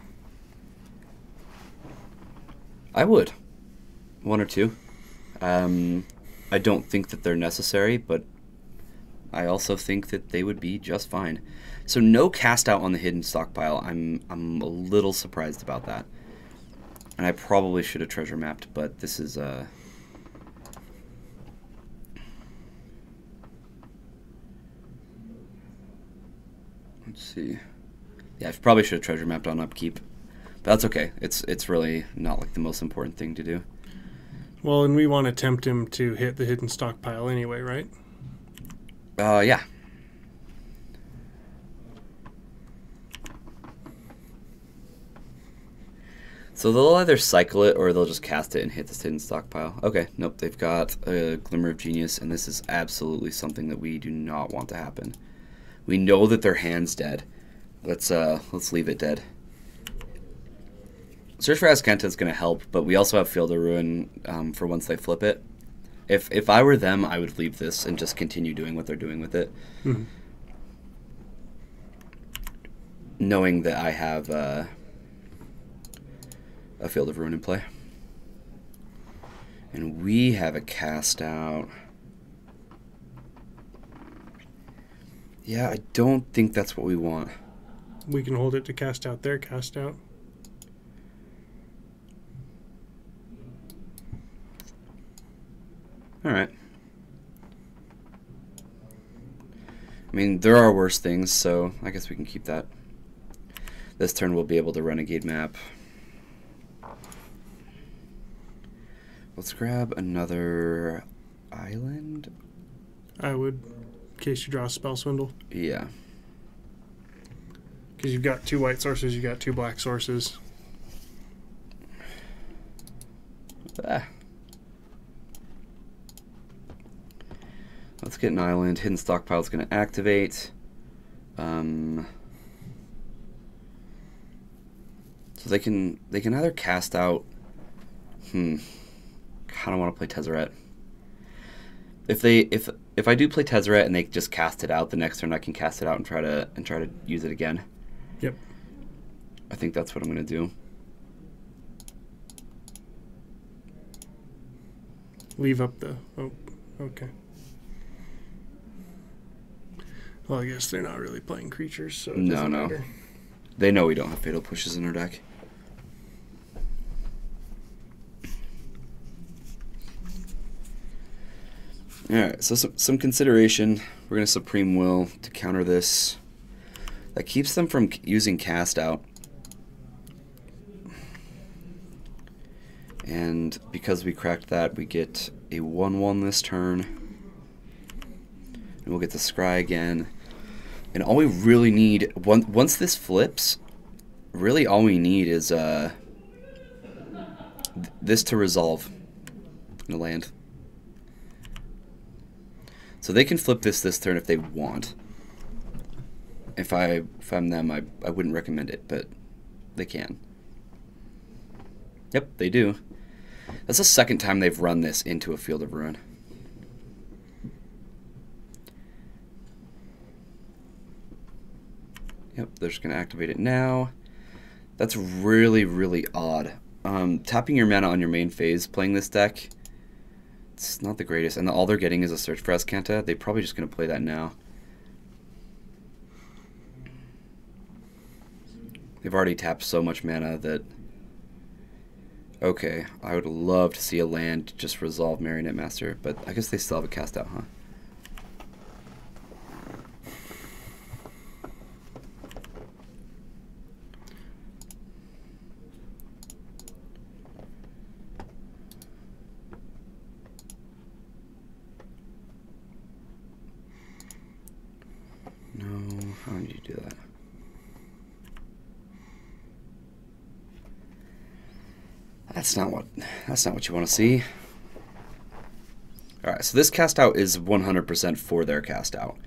Speaker 2: I would. One or two. I don't think that they're necessary, but I also think that they would be just fine. So no Cast Out on the hidden stockpile. I'm a little surprised about that. And I probably should have treasure mapped, but this is let's see. Yeah, I probably should have treasure mapped on upkeep. But that's okay. It's really not like the most important thing to do.
Speaker 1: Well, and we want to tempt him to hit the hidden stockpile anyway, right?
Speaker 2: Yeah. So they'll either cycle it or they'll just cast it and hit this hidden stockpile. Okay, nope, they've got a Glimmer of Genius, and this is absolutely something that we do not want to happen. We know that their hand's dead. Let's leave it dead. Search for Azcanta is going to help, but we also have Field of Ruin for once they flip it. If I were them, I would leave this and just continue doing what they're doing with it.
Speaker 1: Mm-hmm.
Speaker 2: Knowing that I have a Field of Ruin in play. And we have a Cast Out. Yeah, I don't think that's what we want.
Speaker 1: We can hold it to cast out their cast out.
Speaker 2: Alright. I mean, there are worse things, so I guess we can keep that. This turn we'll be able to Renegade map. Let's grab another island.
Speaker 1: I would, in case you draw a Spell Swindle.
Speaker 2: Yeah.
Speaker 1: Because you've got 2 white sources, you've got 2 black sources.
Speaker 2: Ah. Let's get an island. Hidden Stockpile is going to activate. So they can either cast out. Kind of want to play Tezzeret. If I do play Tezzeret and they just cast it out, the next turn I can cast it out and try to use it again.
Speaker 1: Yep.
Speaker 2: I think that's what I'm going to do.
Speaker 1: Leave up the... Oh, okay. Well, I guess they're not really playing creatures, so it doesn't matter.
Speaker 2: They know we don't have Fatal Pushes in our deck. Alright, so some consideration. We're going to Supreme Will to counter this. That keeps them from using Cast Out. And because we cracked that, we get a 1/1 this turn. And we'll get to Scry again. And all we really need, once this flips, really all we need is this to resolve in a land. So they can flip this turn if they want. If I'm them, I wouldn't recommend it, but they can. Yep, they do. That's the second time they've run this into a Field of Ruin. Yep, they're just going to activate it now. That's really, really odd. Tapping your mana on your main phase, playing this deck, it's not the greatest. And all they're getting is a Search for Azcanta. They're probably just going to play that now. They've already tapped so much mana that... Okay, I would love to see a land just resolve Marionette Master, but I guess they still have a cast out, huh? No, how did you do that? That's not what you want to see. All right, so this cast out is 100% for their cast out.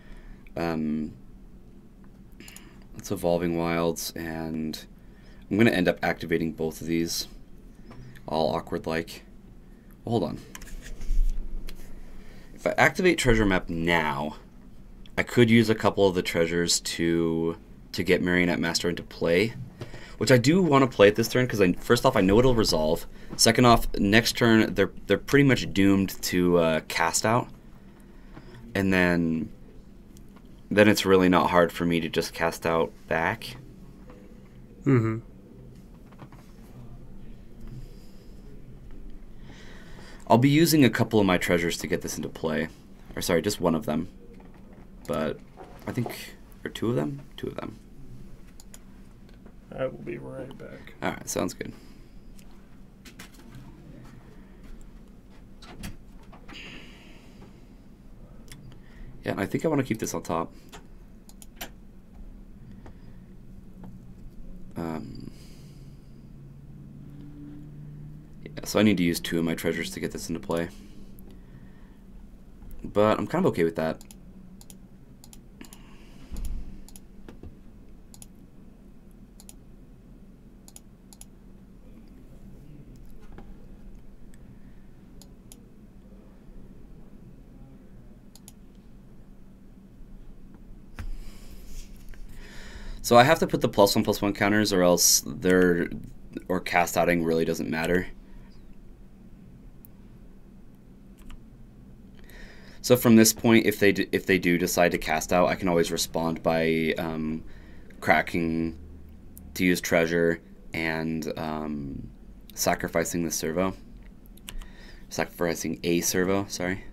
Speaker 2: It's Evolving Wilds, and I'm going to end up activating both of these, all awkward-like. Well, hold on. If I activate Treasure Map now, I could use a couple of the treasures to get Marionette Master into play, which I do want to play at this turn because first off I know it'll resolve. Second off, next turn they're pretty much doomed to cast out, and then it's really not hard for me to just cast out back.
Speaker 1: Mm-hmm.
Speaker 2: I'll be using a couple of my treasures to get this into play, or sorry, just one of them. But I think, or two of them.
Speaker 1: I will be right back.
Speaker 2: Alright, sounds good. Yeah, I think I want to keep this on top. Yeah, so I need to use 2 of my treasures to get this into play. But I'm kind of okay with that. So I have to put the +1/+1 counters, or else cast outing really doesn't matter. So from this point, if they do decide to cast out, I can always respond by cracking to use treasure and sacrificing the servo. Sacrificing a servo, sorry.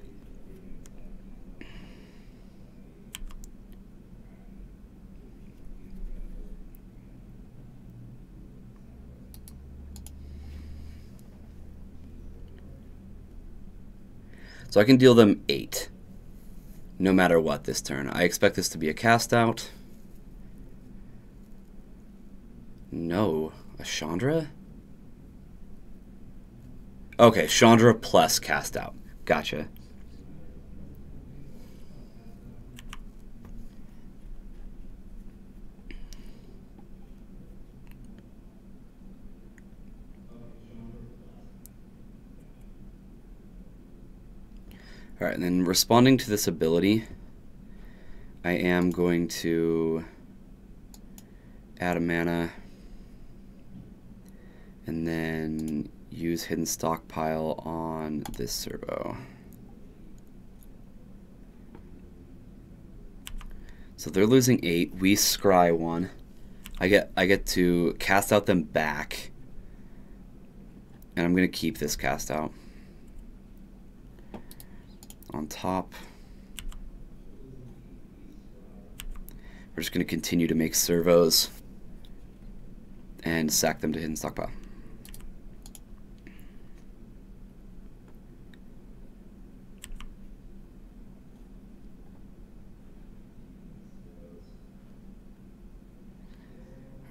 Speaker 2: So I can deal them 8, no matter what this turn. I expect this to be a cast out. No, a Chandra? Okay, Chandra plus cast out. Gotcha. Alright, and then responding to this ability, I am going to add a mana and then use Hidden Stockpile on this servo. So they're losing 8, we scry 1. I get to cast out them back, and I'm gonna keep this cast out. On top, we're just going to continue to make servos and sack them to Hidden Stockpile.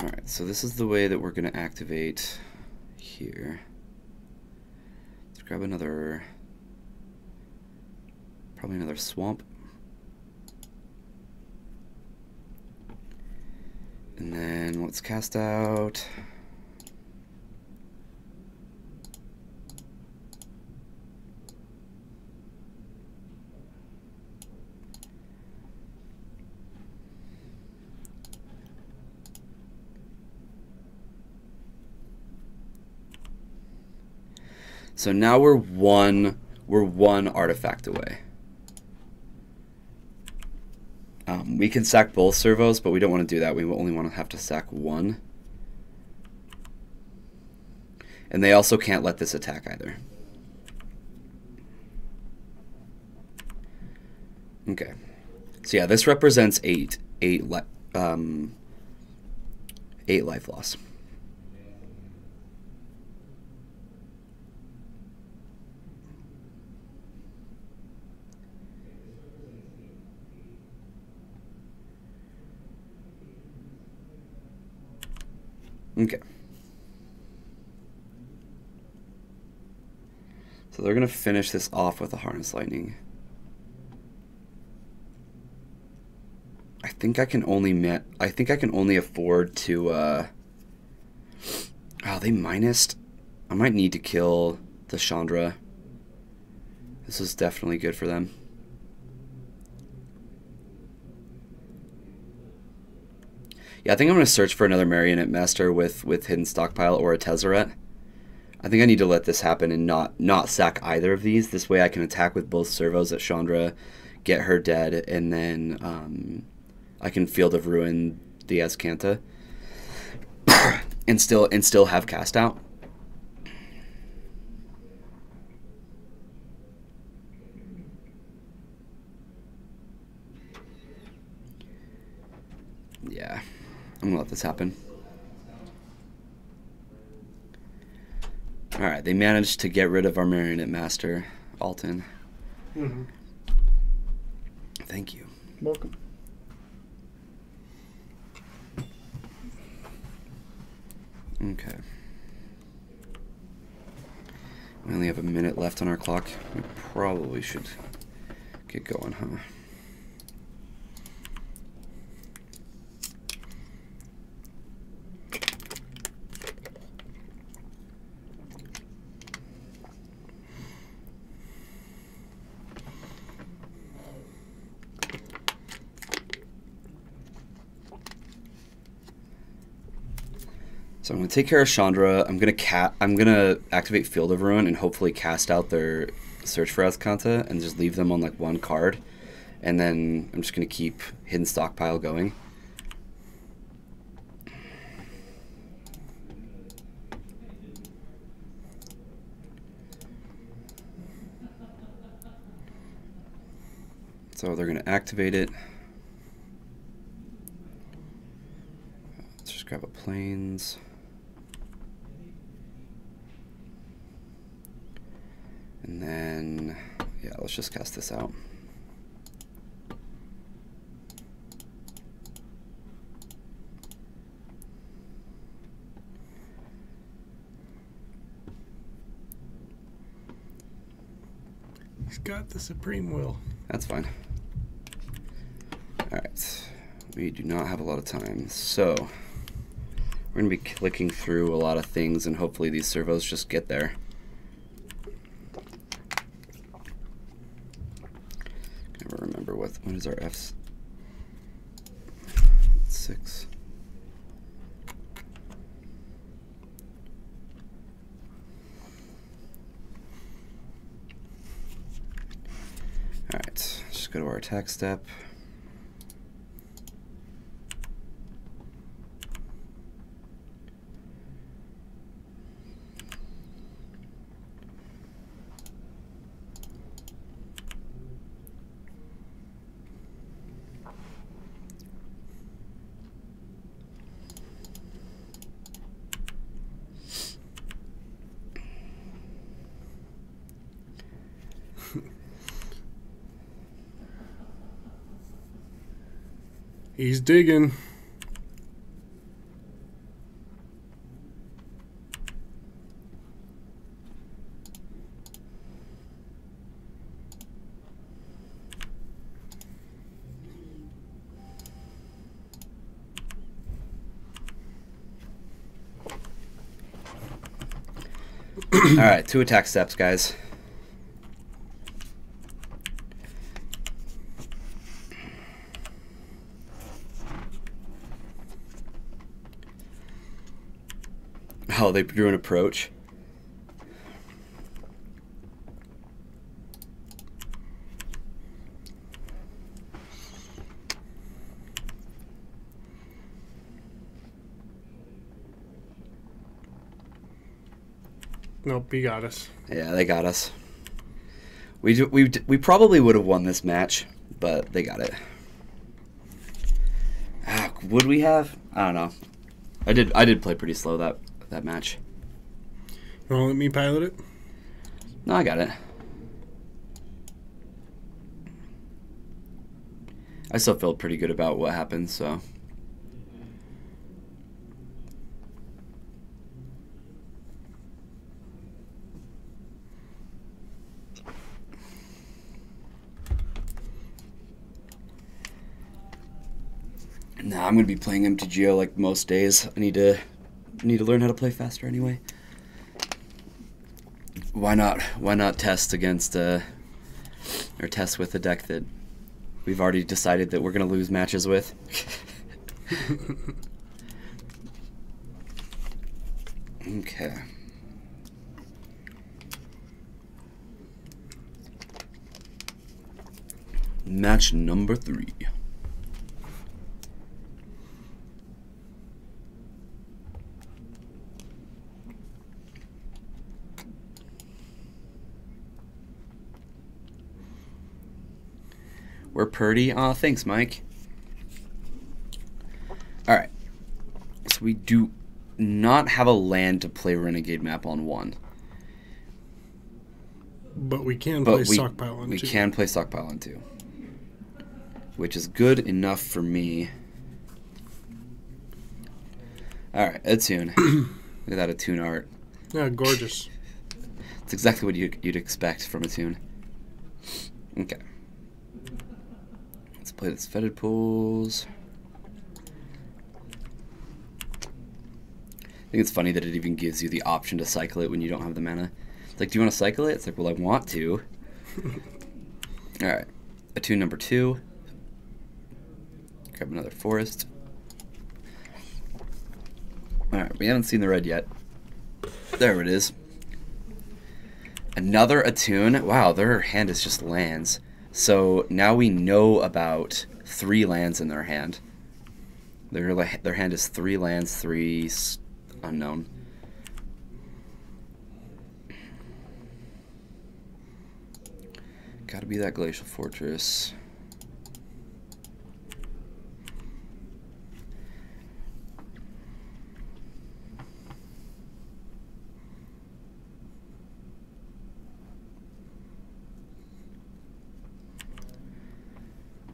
Speaker 2: Alright, so this is the way that we're going to activate here. Let's grab another... probably another swamp. And then let's cast out. So now we're one artifact away. We can sack both servos, but we don't want to do that. We only want to have to sack one. And they also can't let this attack either. Okay. So yeah, this represents 8 life loss. Okay. So they're going to finish this off with a Harness Lightning. I think I can only afford to oh, they minused. I might need to kill the Chandra. This is definitely good for them. Yeah, I think I'm going to search for another Marionette Master with Hidden Stockpile or a Tezzeret. I think I need to let this happen and not sack either of these. This way I can attack with both servos at Chandra, get her dead, and then I can Field of Ruin the Azcanta and still have cast out. Yeah, I'm gonna let this happen. Alright, they managed to get rid of our Marionette Master, Alton.
Speaker 1: Mm-hmm.
Speaker 2: Thank you.
Speaker 1: Welcome.
Speaker 2: Okay. We only have a minute left on our clock. We probably should get going, huh? So I'm gonna take care of Chandra. I'm gonna activate Field of Ruin and hopefully cast out their search for Azcanta and just leave them on like one card, and then I'm just gonna keep Hidden Stockpile going. So they're gonna activate it. Let's just grab a Plains. And then, yeah, let's just cast this out.
Speaker 1: He's got the supreme will.
Speaker 2: That's fine. Alright, we do not have a lot of time, so we're going to be clicking through a lot of things, and hopefully these servos just get there. Never remember what is our F's? 6. Alright, just go to our attack step.
Speaker 1: He's digging.
Speaker 2: All right, 2 attack steps, guys. Oh, they drew an approach.
Speaker 1: Nope, he got us.
Speaker 2: Yeah, they got us. We probably would have won this match, but they got it. Would we have? I don't know. I did play pretty slow that match.
Speaker 1: You want to let me pilot it?
Speaker 2: No, I got it. I still feel pretty good about what happened, so. Nah, I'm gonna be playing MTGO like most days. I need to learn how to play faster anyway. Why not test against or test with a deck that we've already decided that we're gonna lose matches with? Okay. Match number 3. We're Purdy. Aw, thanks, Mike. Alright. So we do not have a land to play Renegade map on 1.
Speaker 1: But we can play Stockpile on 2.
Speaker 2: We can play Stockpile on 2. Which is good enough for me. Alright, Attune. Look at that Attune art.
Speaker 1: Yeah, gorgeous.
Speaker 2: It's exactly what you'd expect from Attune. Okay. Let's play this Fetid Pools. I think it's funny that it even gives you the option to cycle it when you don't have the mana. It's like, do you want to cycle it? It's like, well, I want to. Alright. Attune number 2. Grab another forest. Alright, we haven't seen the red yet. There it is. Another Attune. Wow, their hand is just lands. So now we know about 3 lands in their hand. Their hand is 3 lands, 3 unknown. Gotta be that Glacial Fortress.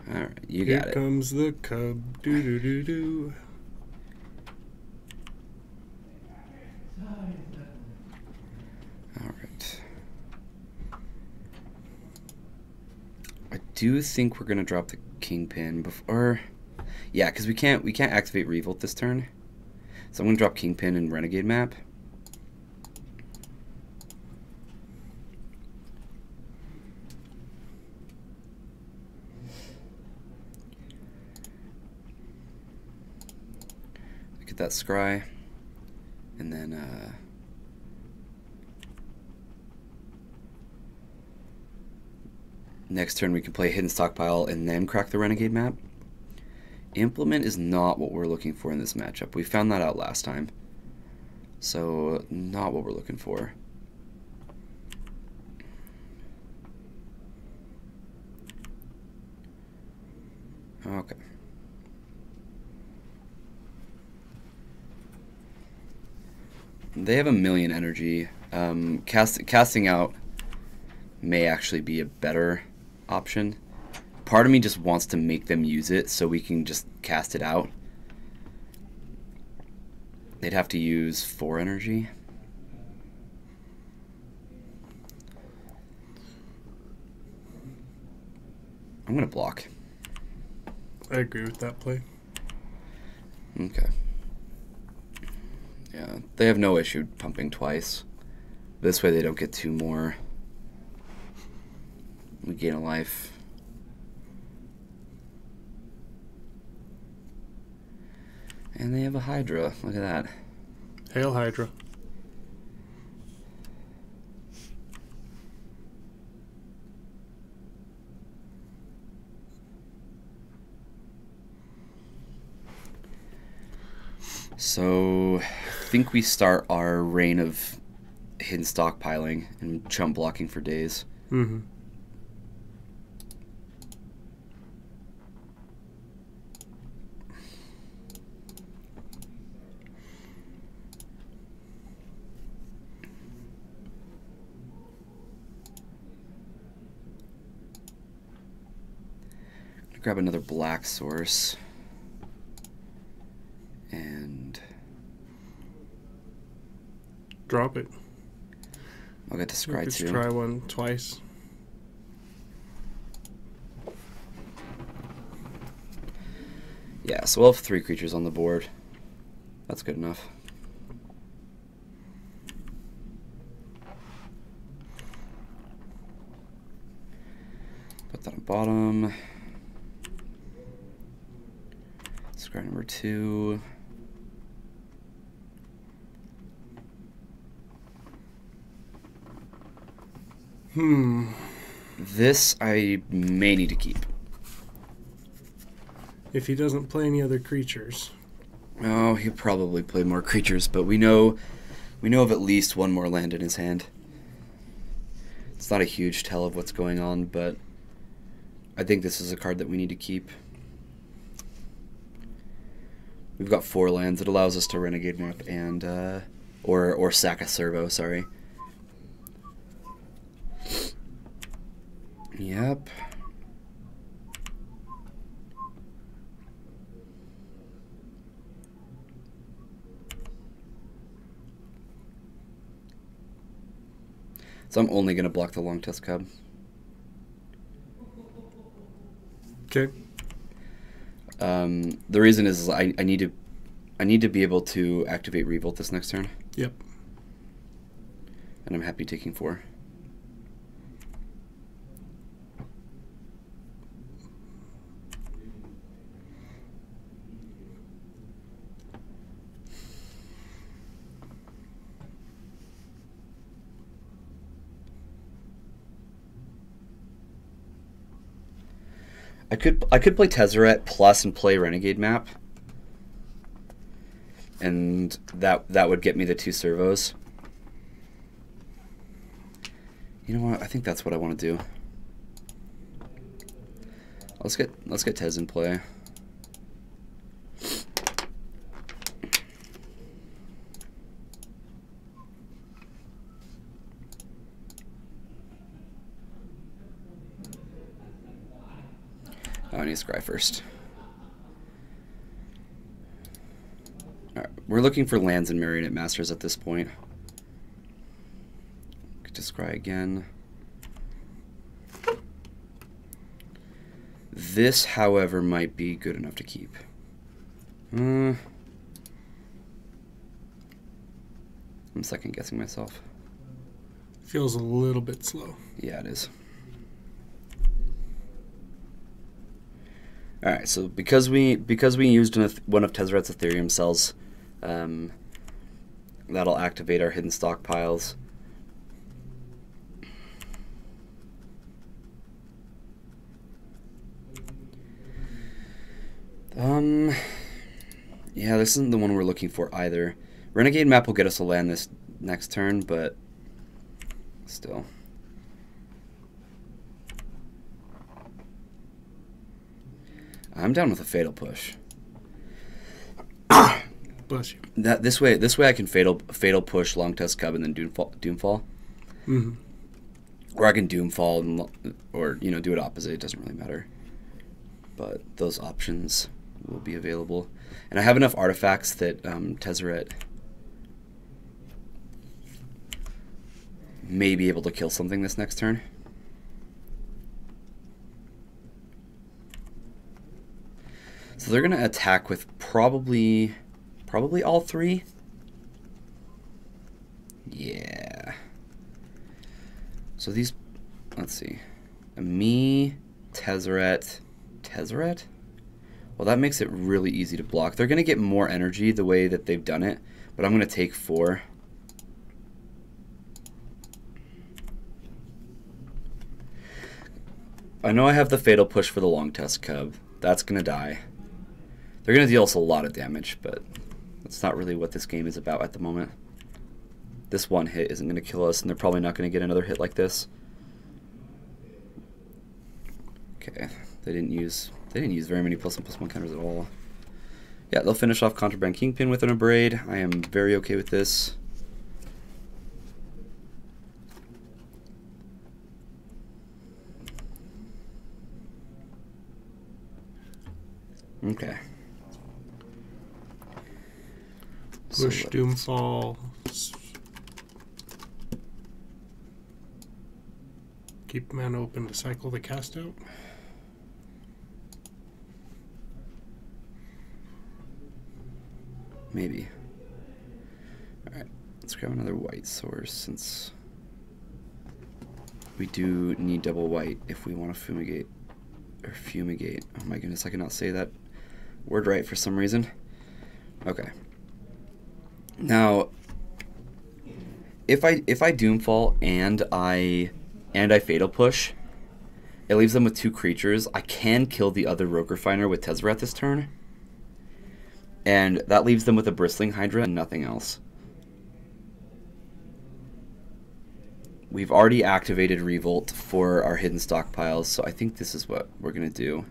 Speaker 2: Alright, you got it.
Speaker 1: Here comes the cub. Do do do do.
Speaker 2: Alright. I do think we're gonna drop the Kingpin before. Yeah, because we can't activate Revolt this turn. So I'm gonna drop Kingpin and Renegade Map. Get that Scry, and then next turn we can play Hidden Stockpile and then crack the Renegade Map. Implement is not what we're looking for in this matchup. We found that out last time. So, not what we're looking for. Okay. They have 1,000,000 energy. Casting out may actually be a better option. Part of me just wants to make them use it so we can just cast it out. They'd have to use 4 energy. I'm going to block.
Speaker 1: I agree with that play.
Speaker 2: Okay. Yeah, they have no issue pumping twice. This way they don't get 2 more. We gain a life. And they have a Hydra. Look at that.
Speaker 1: Hail Hydra.
Speaker 2: So, I think we start our reign of hidden stockpiling and chump blocking for days.
Speaker 1: Mm-hmm.
Speaker 2: Grab another black source. And
Speaker 1: drop it.
Speaker 2: I'll get to scry
Speaker 1: Let's
Speaker 2: too.
Speaker 1: try one twice.
Speaker 2: Yeah, so we'll have 3 creatures on the board. That's good enough. Put that on bottom. Scry number 2. This I may need to keep.
Speaker 1: If he doesn't play any other creatures.
Speaker 2: Oh, he'll probably play more creatures, but we know of at least 1 more land in his hand. It's not a huge tell of what's going on, but I think this is a card that we need to keep. We've got 4 lands. It allows us to Renegade Map and or sack a servo, sorry. Yep. So I'm only going to block the Long Tusk Cub.
Speaker 1: Okay.
Speaker 2: The reason is I need to be able to activate Revolt this next turn.
Speaker 1: Yep.
Speaker 2: And I'm happy taking 4. I could play Tezzeret plus and play Renegade map, and that would get me the 2 servos. You know what? I think that's what I want to do. Let's get Tez in play. Oh, I need to scry first. Alright, we're looking for lands and Marionette Masters at this point. Get to scry again. This, however, might be good enough to keep. I'm second guessing myself.
Speaker 1: Feels a little bit slow.
Speaker 2: Yeah, it is. All right, so because we used one of Tezzeret's Ethereum cells, that'll activate our hidden stockpiles. Yeah, this isn't the one we're looking for either. Renegade map will get us a land this next turn, but still. I'm down with a fatal push.
Speaker 1: Bless you.
Speaker 2: This way I can fatal push Long Tusk Cub and then Doomfall.
Speaker 1: Mm-hmm.
Speaker 2: Or I can Doomfall or do it opposite. It doesn't really matter. But those options will be available, and I have enough artifacts that Tezzeret may be able to kill something this next turn. So they're gonna attack with probably all 3. Yeah. So these, let's see, me, Tezzeret. Well, that makes it really easy to block. They're gonna get more energy the way that they've done it, but I'm gonna take 4. I know I have the fatal push for the Long Tusk Cub. That's gonna die. They're going to deal us a lot of damage, but that's not really what this game is about at the moment. This one hit isn't going to kill us, and they're probably not going to get another hit like this. Okay, they didn't use very many +1/+1 counters at all. Yeah, they'll finish off Contraband Kingpin with an Abrade. I am very okay with this. Okay.
Speaker 1: Push, Doomfall. Keep mana open to cycle the cast out.
Speaker 2: Maybe. Alright, let's grab another white source since we do need double white if we want to fumigate. Or fumigate. Oh my goodness, I cannot say that word right for some reason. Okay. Now, if I Doomfall and I Fatal Push, it leaves them with 2 creatures. I can kill the other Rogue Refiner with Tezzeret this turn, and that leaves them with a Bristling Hydra and nothing else. We've already activated Revolt for our hidden stockpiles, so I think this is what we're gonna do.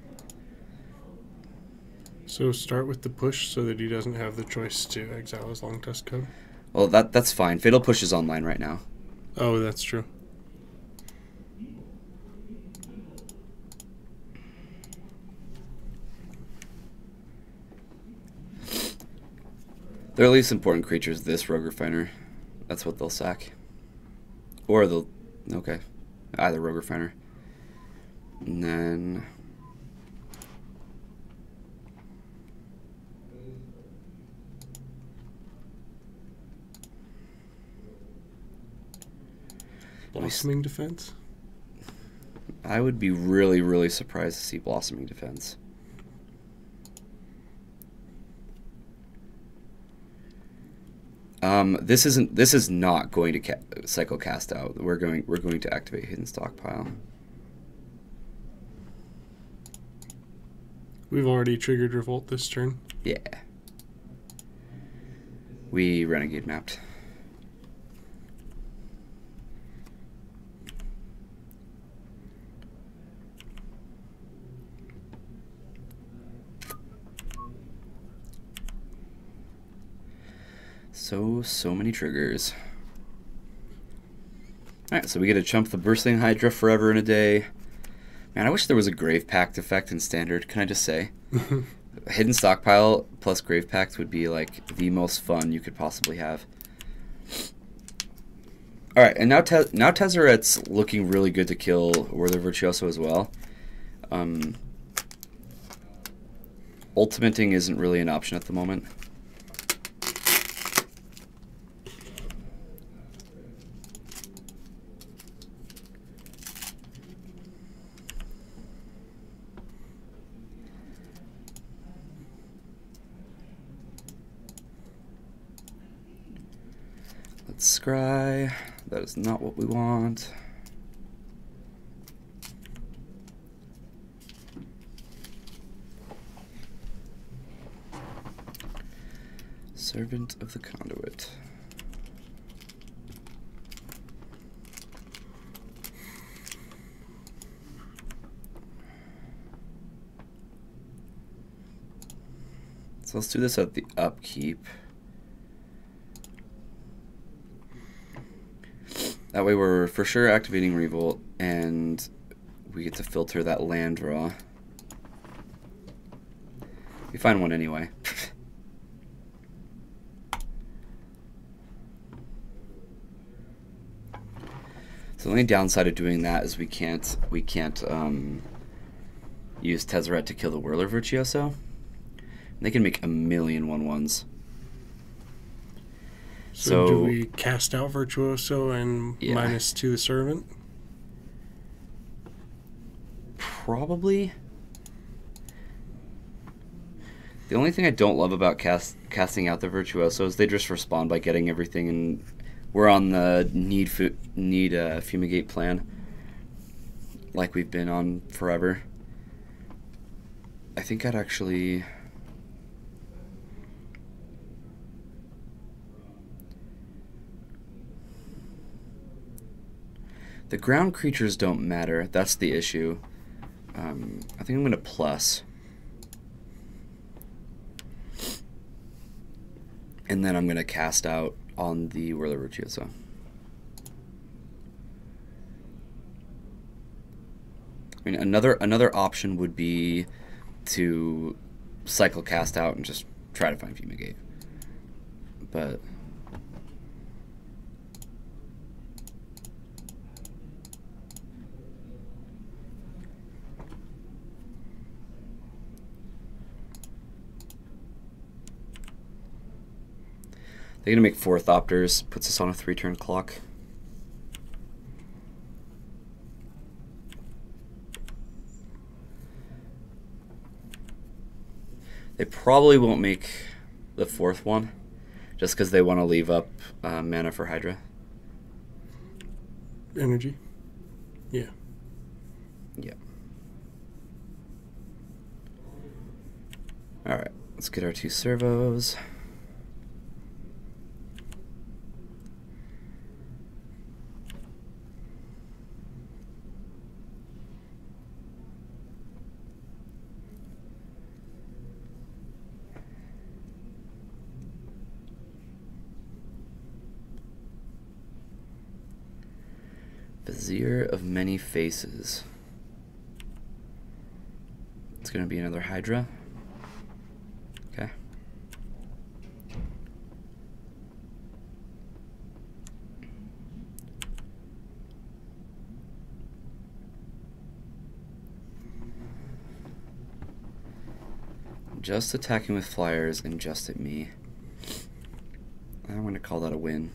Speaker 1: So start with the push so that he doesn't have the choice to exile his Long Tusk Cub.
Speaker 2: Well, that's fine. Fatal Push is online right now.
Speaker 1: Oh, that's true.
Speaker 2: Their least important creature is this Rogue Refiner. That's what they'll sack. Or they'll... Okay. Either Rogue Refiner. And then...
Speaker 1: Blossoming Defense?
Speaker 2: I would be really, really surprised to see Blossoming Defense. This is not going to cycle cast out. We're going to activate Hidden Stockpile.
Speaker 1: We've already triggered Revolt this turn.
Speaker 2: Yeah. We Renegade mapped. So many triggers. Alright, so we get to chump the Bursting Hydra forever in a day. Man, I wish there was a Grave Pact effect in Standard, can I just say? Hidden Stockpile plus Grave Pact would be like the most fun you could possibly have. Alright, and now Tezzeret's looking really good to kill Whirler Virtuoso as well. Ultimating isn't really an option at the moment. Let's scry. That is not what we want. Servant of the Conduit. So let's do this at the upkeep. That way we're for sure activating Revolt, and we get to filter that land draw. We find one anyway. So the only downside of doing that is we can't use Tezzeret to kill the Whirler Virtuoso. They can make a million 1/1s.
Speaker 1: So do we cast out Virtuoso and
Speaker 2: yeah.
Speaker 1: -2 the Servant?
Speaker 2: Probably. The only thing I don't love about casting out the Virtuoso is they just respond by getting everything, and we're on the need fumigate plan, like we've been on forever. I think I'd actually. The ground creatures don't matter. That's the issue. I think I'm going to plus. And then I'm going to cast out on the Whirler Virtuoso. I mean, another option would be to cycle cast out and just try to find Fumigate. But they're going to make 4 Thopters, puts us on a 3-turn clock. They probably won't make the 4th one, just because they want to leave up mana for Hydra.
Speaker 1: Energy? Yeah.
Speaker 2: Yeah. Alright, let's get our 2 servos. Vizier of Many Faces. It's going to be another Hydra. Okay. Just attacking with flyers and just at me. I'm going to call that a win.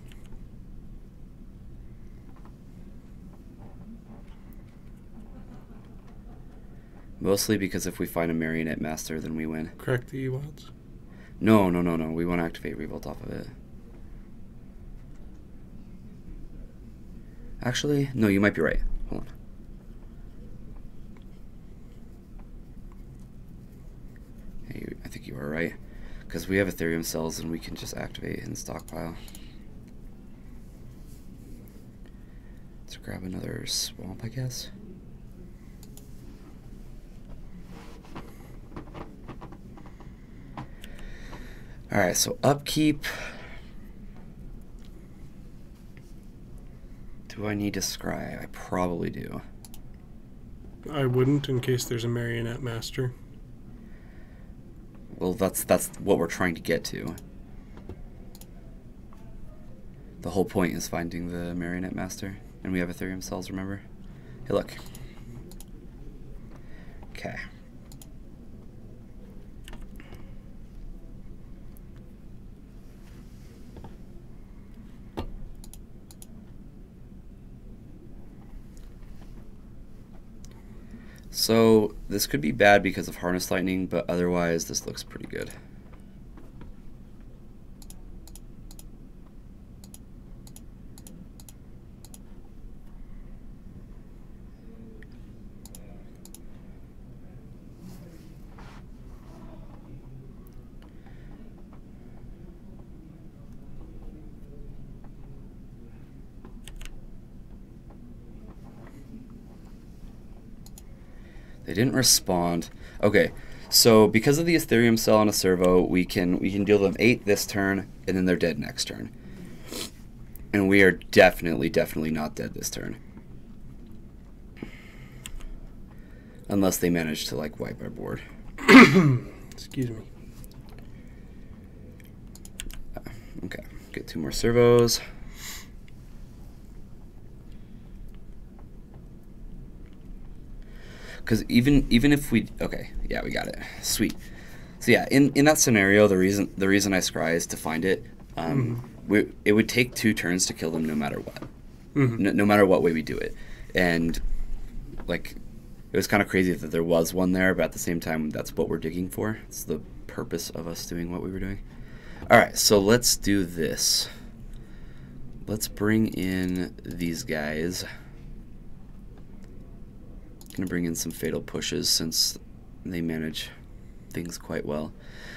Speaker 2: Mostly because if we find a Marionette Master, then we win.
Speaker 1: Correct the Ewods?
Speaker 2: No. We want to activate Revolt off of it. Actually, no, you might be right. Hold on. everywhere, right? Because we have Ethereum cells and we can just activate and stockpile. Let's grab another swamp, I guess. Alright, so upkeep. Do I need to scry? I probably do.
Speaker 1: I wouldn't, in case there's a marionette master.
Speaker 2: Well, that's what we're trying to get to. The whole point is finding the marionette master. And we have Ethereum cells, remember? Hey, look. Okay. So this could be bad because of Harness Lightning, but otherwise this looks pretty good. They didn't respond. Okay, so because of the Ethereum cell on a servo, we can deal them 8 this turn, and then they're dead next turn. And we are definitely not dead this turn. Unless they manage to, like, wipe our board.
Speaker 1: Excuse me.
Speaker 2: Okay, get 2 more servos. Because even if we, okay, yeah, we got it. Sweet. So yeah, in that scenario, the reason I scry is to find it. It would take 2 turns to kill them no matter what. No matter what way we do it. And like, it was kind of crazy that there was one there, but at the same time, that's what we're digging for. It's the purpose of us doing what we were doing. All right, so let's do this. Let's bring in these guys. Gonna bring in some fatal pushes since they manage things quite well.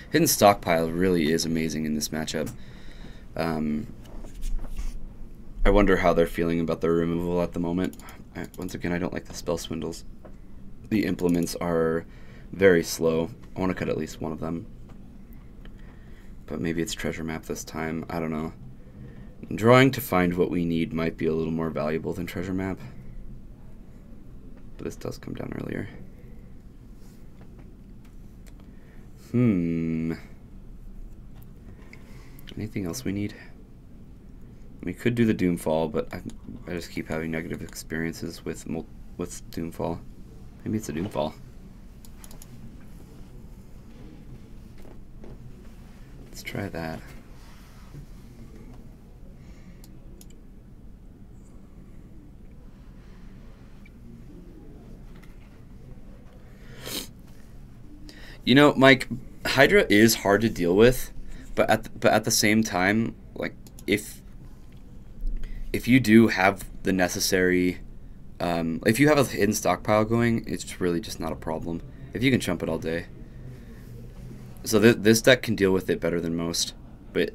Speaker 2: Hidden Stockpile really is amazing in this matchup. I wonder how they're feeling about their removal at the moment. Once again, I don't like the spell swindles. The implements are very slow. I want to cut at least one of them. But maybe it's treasure map this time. I don't know. Drawing to find what we need might be a little more valuable than treasure map. But this does come down earlier. Anything else we need? We could do the Doomfall, but I just keep having negative experiences with Doomfall. Maybe it's a Doomfall. Let's try that. You know, Mike, Hydra is hard to deal with, but at the same time, like if you do have the necessary, if you have a hidden stockpile going, it's really just not a problem. If you can chump it all day. So this deck can deal with it better than most, but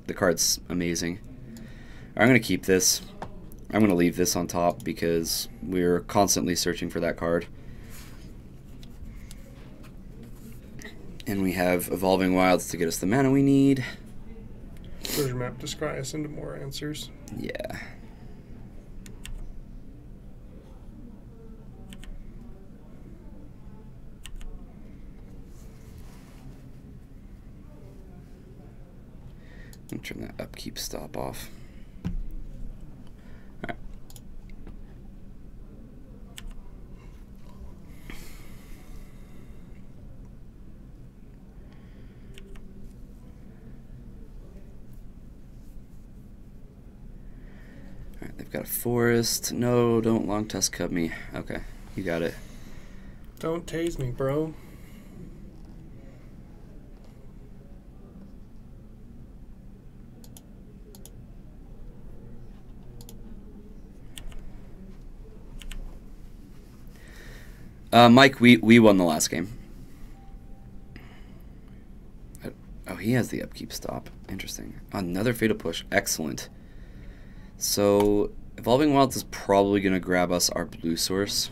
Speaker 2: the card's amazing. I'm gonna keep this. I'm gonna leave this on top because we're constantly searching for that card. And we have Evolving Wilds to get us the mana we need.
Speaker 1: Treasure map to scry us into more answers.
Speaker 2: Yeah. I'm gonna turn that upkeep stop off. Alright. Alright, they've got a forest. No, don't long tusk cut me. Okay, you got it.
Speaker 1: Don't tase me, bro.
Speaker 2: Mike, we won the last game. he has the upkeep stop. Interesting. Another Fatal Push. Excellent. So, Evolving Wilds is probably going to grab us our blue source.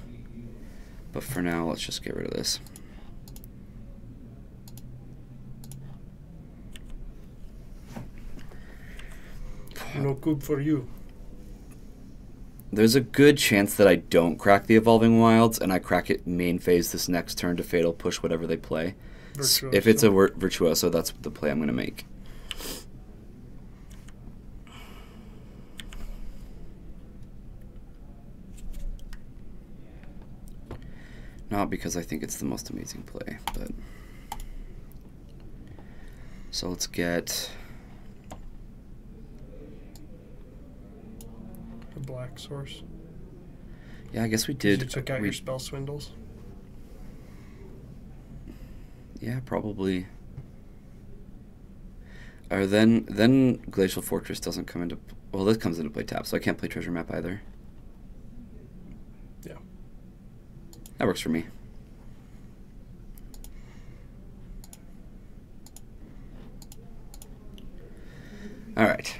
Speaker 2: But for now, let's just get rid of this.
Speaker 1: No good for you.
Speaker 2: There's a good chance that I don't crack the Evolving Wilds, and I crack it main phase this next turn to Fatal Push whatever they play.
Speaker 1: Virtuoso.
Speaker 2: If it's a Virtuoso, that's the play I'm going to make. Not because I think it's the most amazing play, but... So let's get...
Speaker 1: a black source.
Speaker 2: Yeah, I guess we did.
Speaker 1: You took out your spell swindles.
Speaker 2: Yeah, probably. Or then Glacial Fortress doesn't come into... Well, this comes into play tap, so I can't play Treasure Map either.
Speaker 1: Yeah.
Speaker 2: That works for me. All right.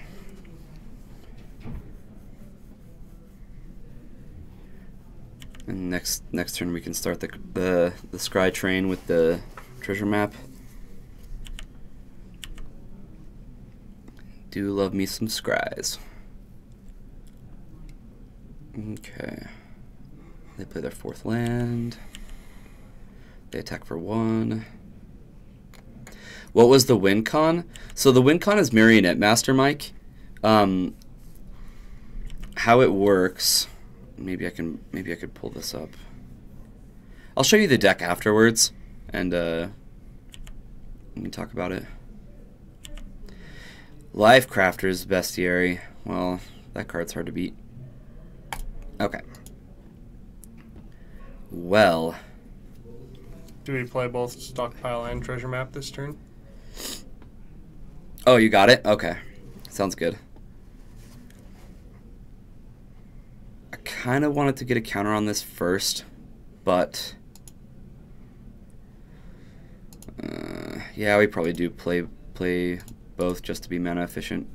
Speaker 2: And next turn we can start the scry train with the treasure map. Do love me some scries. Okay. They play their 4th land. They attack for 1. What was the win con? So the win con is Marionette Master, Mike. How it works... Maybe I could pull this up. I'll show you the deck afterwards, and we can talk about it. Life Crafter's Bestiary. Well, that card's hard to beat. Okay. Well.
Speaker 1: Do we play both Stockpile and Treasure Map this turn?
Speaker 2: Oh, you got it? Okay. Sounds good. I kind of wanted to get a counter on this first, but... yeah, we probably do play both just to be mana efficient.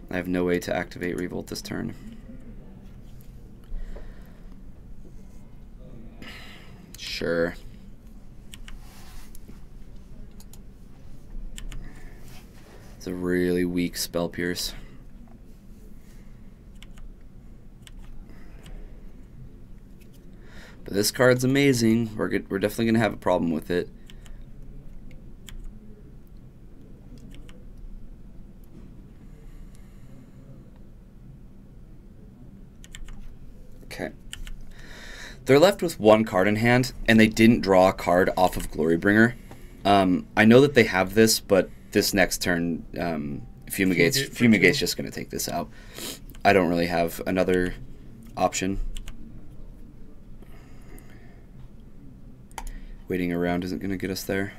Speaker 2: I have no way to activate Revolt this turn. Sure. It's a really weak Spell Pierce. But this card's amazing. We're definitely gonna have a problem with it. Okay. They're left with 1 card in hand, and they didn't draw a card off of Glorybringer. I know that they have this, but this next turn, Fumigate's just going to take this out. I don't really have another option. Waiting around isn't going to get us there.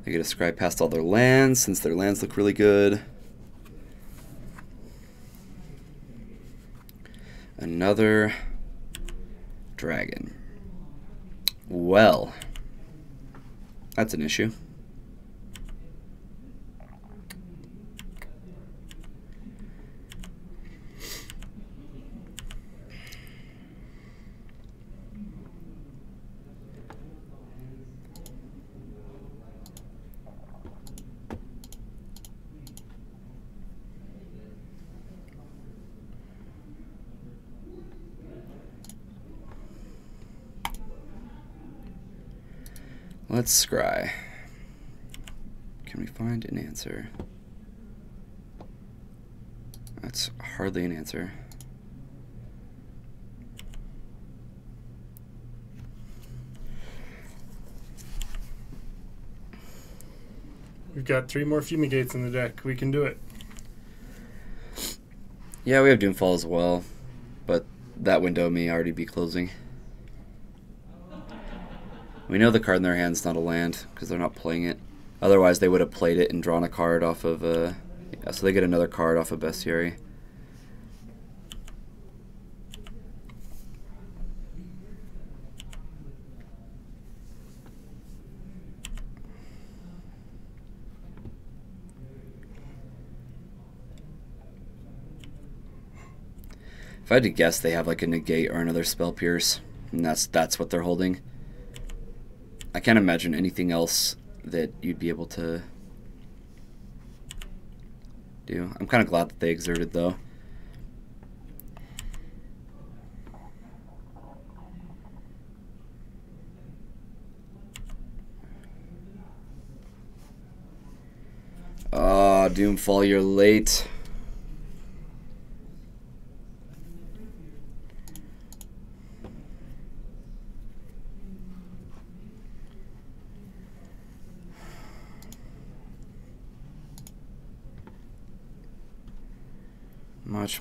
Speaker 2: They get to scry past all their lands, since their lands look really good. Another dragon. Well, that's an issue. Let's scry. Can we find an answer? That's hardly an answer.
Speaker 1: We've got 3 more Fumigates in the deck. We can do it.
Speaker 2: Yeah, we have Doomfall as well, but that window may already be closing. We know the card in their hand's not a land, because they're not playing it. Otherwise, they would have played it and drawn a card off of Yeah, so they get another card off of Bestiary. If I had to guess, they have like a negate or another spell pierce, and that's what they're holding. I can't imagine anything else that you'd be able to do. I'm kind of glad that they exerted, though. Oh, Doomfall, you're late.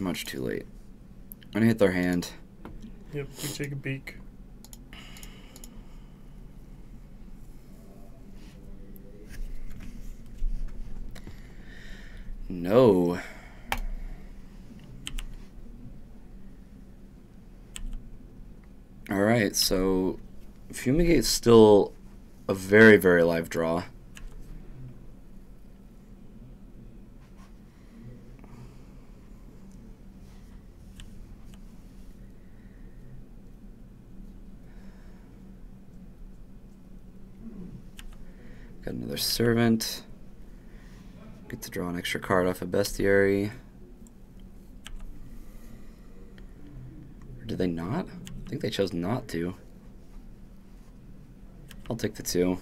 Speaker 2: Much too late. I'm gonna hit their hand.
Speaker 1: Yep, we take a peek.
Speaker 2: No. Alright, so Fumigate's still a very, very live draw. Got another Servant. Get to draw an extra card off a Bestiary. Or did they not? I think they chose not to. I'll take the 2.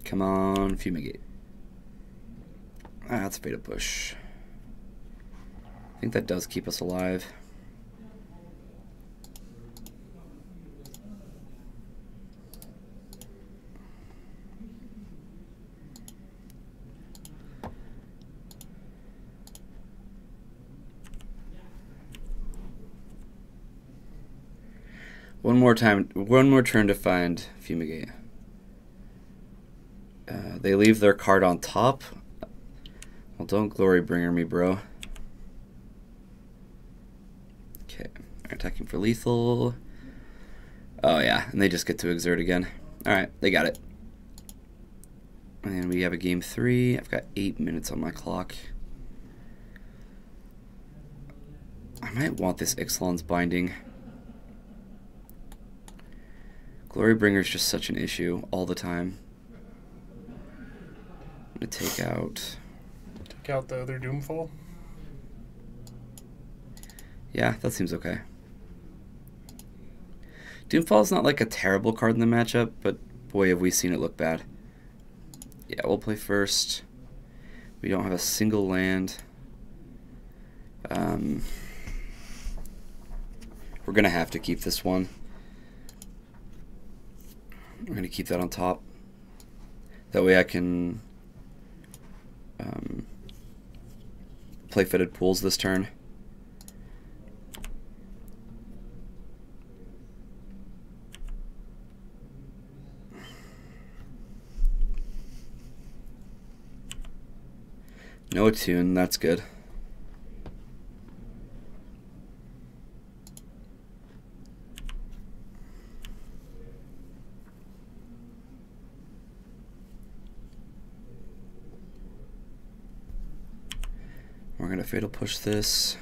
Speaker 2: Come on, Fumigate. Ah, that's a Beta Push. I think that does keep us alive. One more turn to find Fumigate. They leave their card on top. Well, don't Glory Bringer me, bro. Okay, they're attacking for lethal. Oh yeah, and they just get to exert again. Alright, they got it. And we have a game 3. I've got 8 minutes on my clock. I might want this Ixalan's Binding. Glory Bringer is just such an issue all the time. I'm gonna take out
Speaker 1: the other Doomfall.
Speaker 2: Yeah, that seems okay. Doomfall's not like a terrible card in the matchup, but boy, have we seen it look bad. Yeah, we'll play first. We don't have a single land. We're gonna have to keep this one. We're going to keep that on top. That way I can play Fitted Pools this turn. No attune, that's good. We're going to Fatal Push this.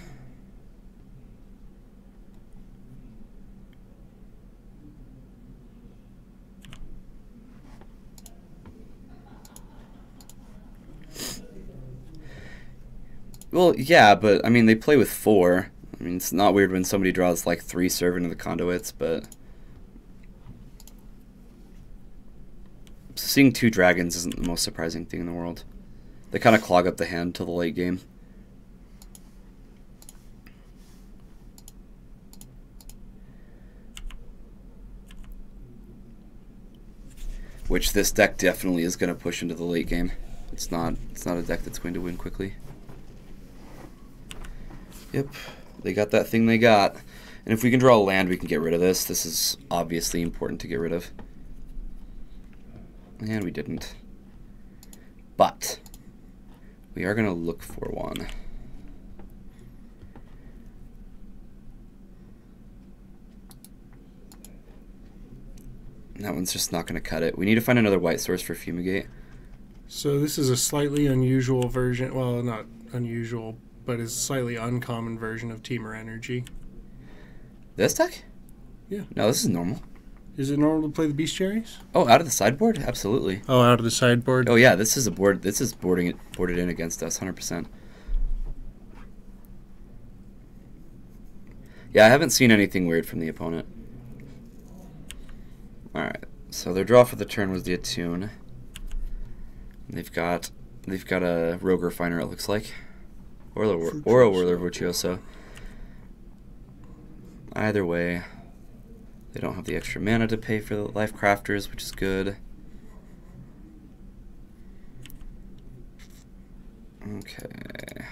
Speaker 2: Well, yeah, but I mean, they play with 4. I mean, it's not weird when somebody draws like 3 Servant of the Conduits, but seeing 2 dragons isn't the most surprising thing in the world. They kind of clog up the hand till the late game. Which this deck definitely is going to push into the late game. It's not a deck that's going to win quickly. Yep, they got that thing they got. And if we can draw a land, we can get rid of this. This is obviously important to get rid of. And we didn't. but we are going to look for one. That one's just not going to cut it. We need to find another white source for Fumigate.
Speaker 1: So this is a slightly unusual version. Well, not unusual, but it's a slightly uncommon version of Teamer Energy.
Speaker 2: This deck?
Speaker 1: Yeah.
Speaker 2: No, this is normal.
Speaker 1: Is it normal to play the Beast Cherries?
Speaker 2: Oh, out of the sideboard? Absolutely.
Speaker 1: Oh, out of the sideboard?
Speaker 2: Oh, yeah, this is a board. This is boarded in against us, 100%. Yeah, I haven't seen anything weird from the opponent. Alright, so their draw for the turn was the Attune. They've got a Rogue Refiner, it looks like. Or a Whirler Virtuoso. Either way, they don't have the extra mana to pay for the Life Crafters, which is good. Okay.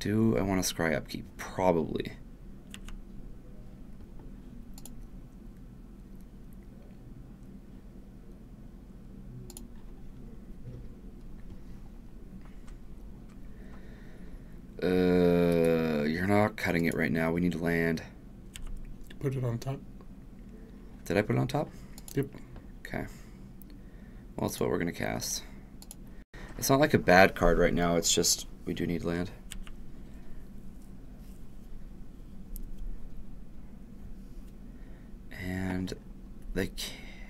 Speaker 2: Do I want to scry Upkeep? Probably. You're not cutting it right now. We need land.
Speaker 1: Put it on top.
Speaker 2: Did I put it on top?
Speaker 1: Yep.
Speaker 2: Okay. Well, that's what we're going to cast. It's not like a bad card right now. It's just we do need land. And they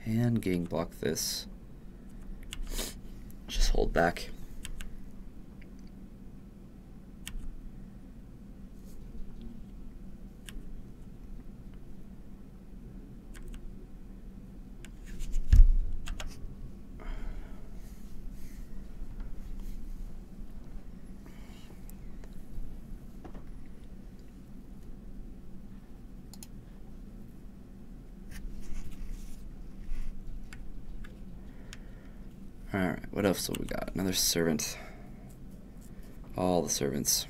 Speaker 2: can gang block this. Just hold back. Alright, what else have we got? Another servant. All the servants.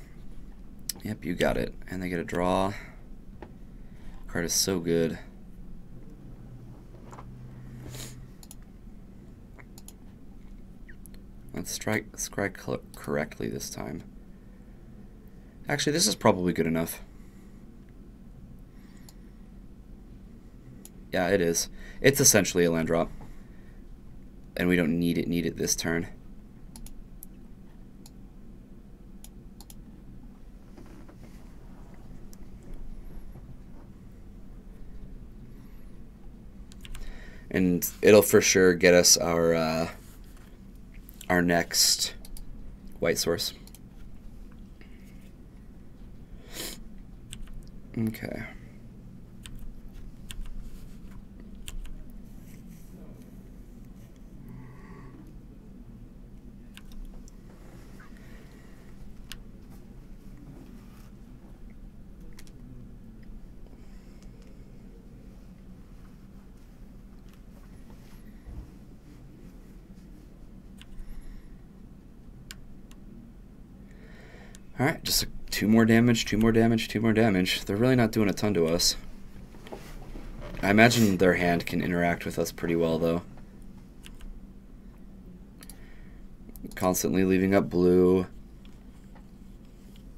Speaker 2: Yep, you got it. And they get a draw. Card is so good. Let's strike correctly this time. Actually, this is probably good enough. Yeah, it is. It's essentially a land drop. And we don't need it this turn. And it'll for sure get us our next white source. Okay. Alright, just 2 more damage, 2 more damage, 2 more damage. They're really not doing a ton to us. I imagine their hand can interact with us pretty well, though. Constantly leaving up blue.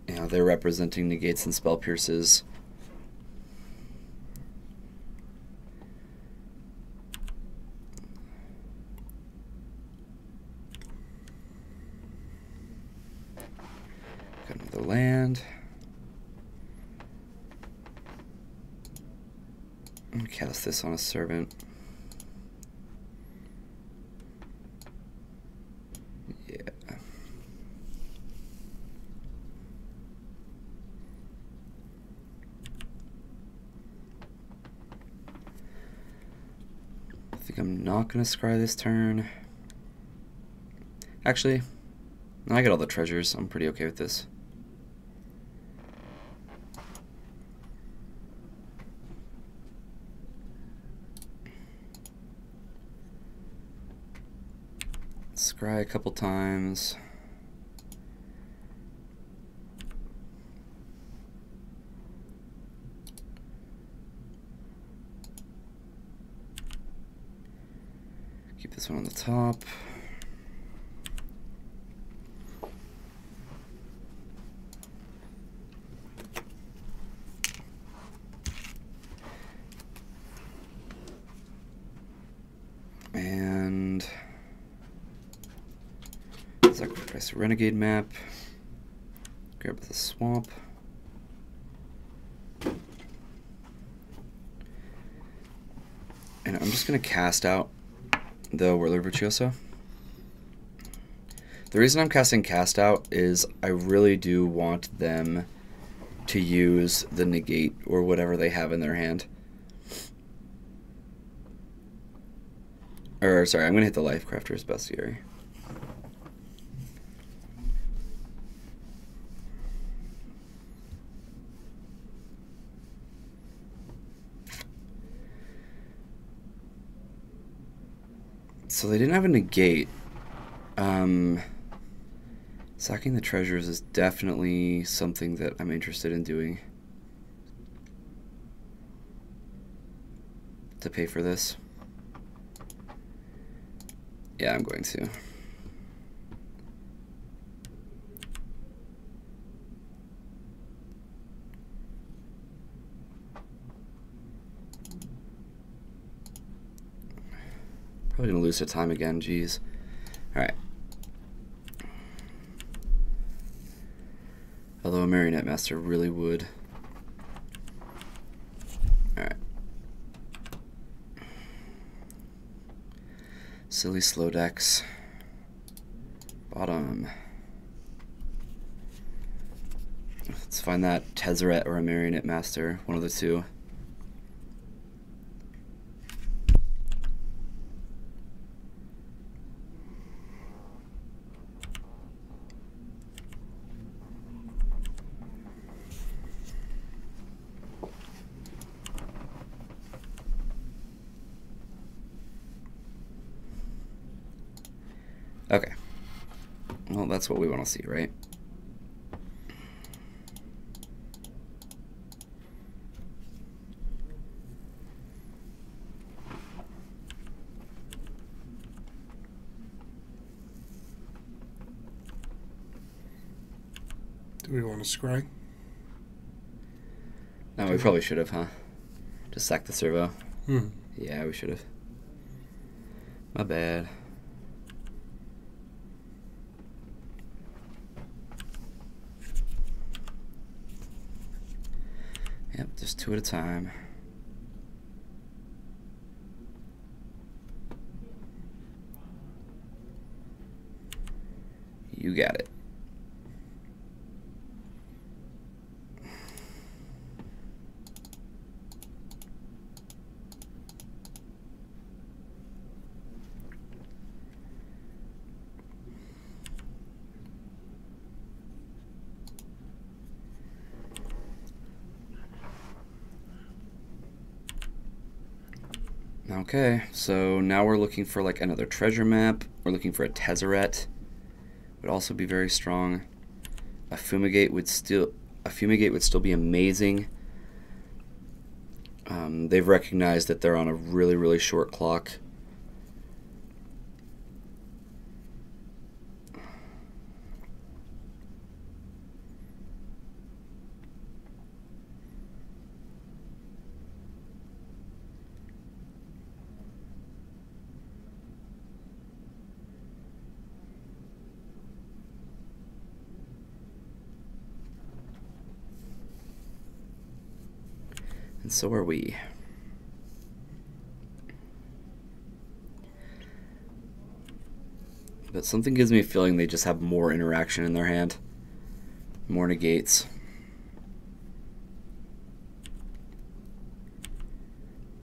Speaker 2: You know, they're representing negates and spell pierces. Got another land. And cast this on a servant. Yeah. I think I'm not going to scry this turn. Actually, I get all the treasures. I'm pretty okay with this. Scry a couple times. Keep this one on the top. And sacrifice a renegade map. Grab the swamp. And I'm just going to cast out the Whirler Virtuoso. The reason I'm casting Cast Out is I really do want them to use the negate or whatever they have in their hand. Or, sorry, I'm going to hit the Lifecrafter's Bestiary. So they didn't have a negate. Sacking the treasures is definitely something that I'm interested in doing to pay for this. Yeah, I'm going to. Probably gonna lose to time again, jeez. Alright. Although a Marionette Master really would. Alright. Silly slow decks. Bottom. Let's find that Tezzeret or a Marionette Master, one of the two. Okay. Well, that's what we want to see, right?
Speaker 1: Do we want to scry?
Speaker 2: No, we probably should have, huh? Just sack the servo. Yeah, we should have. My bad. Yep, just two at a time. You got it. Okay, so now we're looking for like another treasure map. We're looking for a Tezzeret. Would also be very strong. A fumigate would still be amazing. They've recognized that they're on a really, really short clock. And so are we. But something gives me a feeling they just have more interaction in their hand. More negates.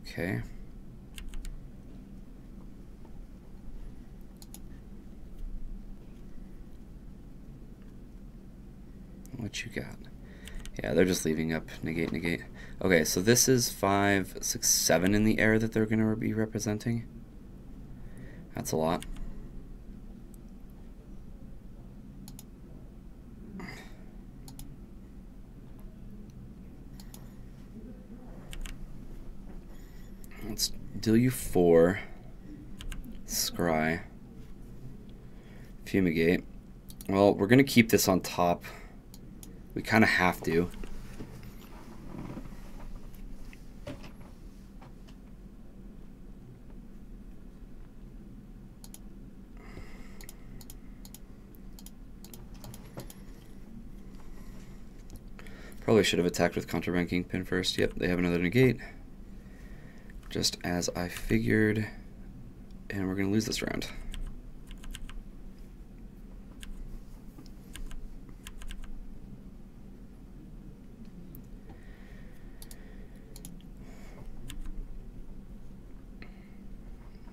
Speaker 2: Okay. What you got? Yeah, they're just leaving up negate, negate. Okay, so this is 5, 6, 7 in the air that they're going to be representing. That's a lot. Let's deal you 4. Scry. Fumigate. Well, we're going to keep this on top. We kind of have to. probably should have attacked with Contraband Kingpin first. Yep, they have another negate. Just as I figured. And we're going to lose this round.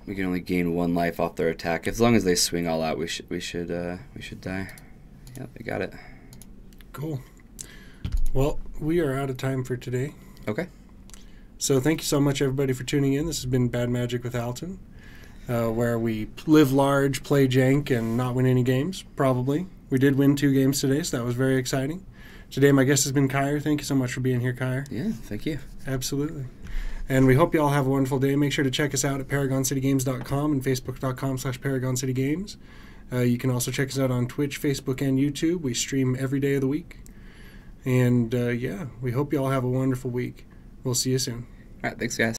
Speaker 2: We can only gain 1 life off their attack. As long as they swing all out, we should die. Yep, they got it.
Speaker 1: Cool. Well, we are out of time for today.
Speaker 2: Okay.
Speaker 1: So thank you so much, everybody, for tuning in. This has been Bad Magic with Alton, where we live large, play jank, and not win any games, probably. We did win 2 games today, so that was very exciting. Today, my guest has been Kyer. Thank you so much for being here, Kyer.
Speaker 2: Yeah, thank you.
Speaker 1: Absolutely. And we hope you all have a wonderful day. Make sure to check us out at ParagonCityGames.com and Facebook.com/ParagonCityGames. You can also check us out on Twitch, Facebook, and YouTube. We stream every day of the week. And, yeah, we hope you all have a wonderful week. We'll see you soon.
Speaker 2: All right, thanks, guys.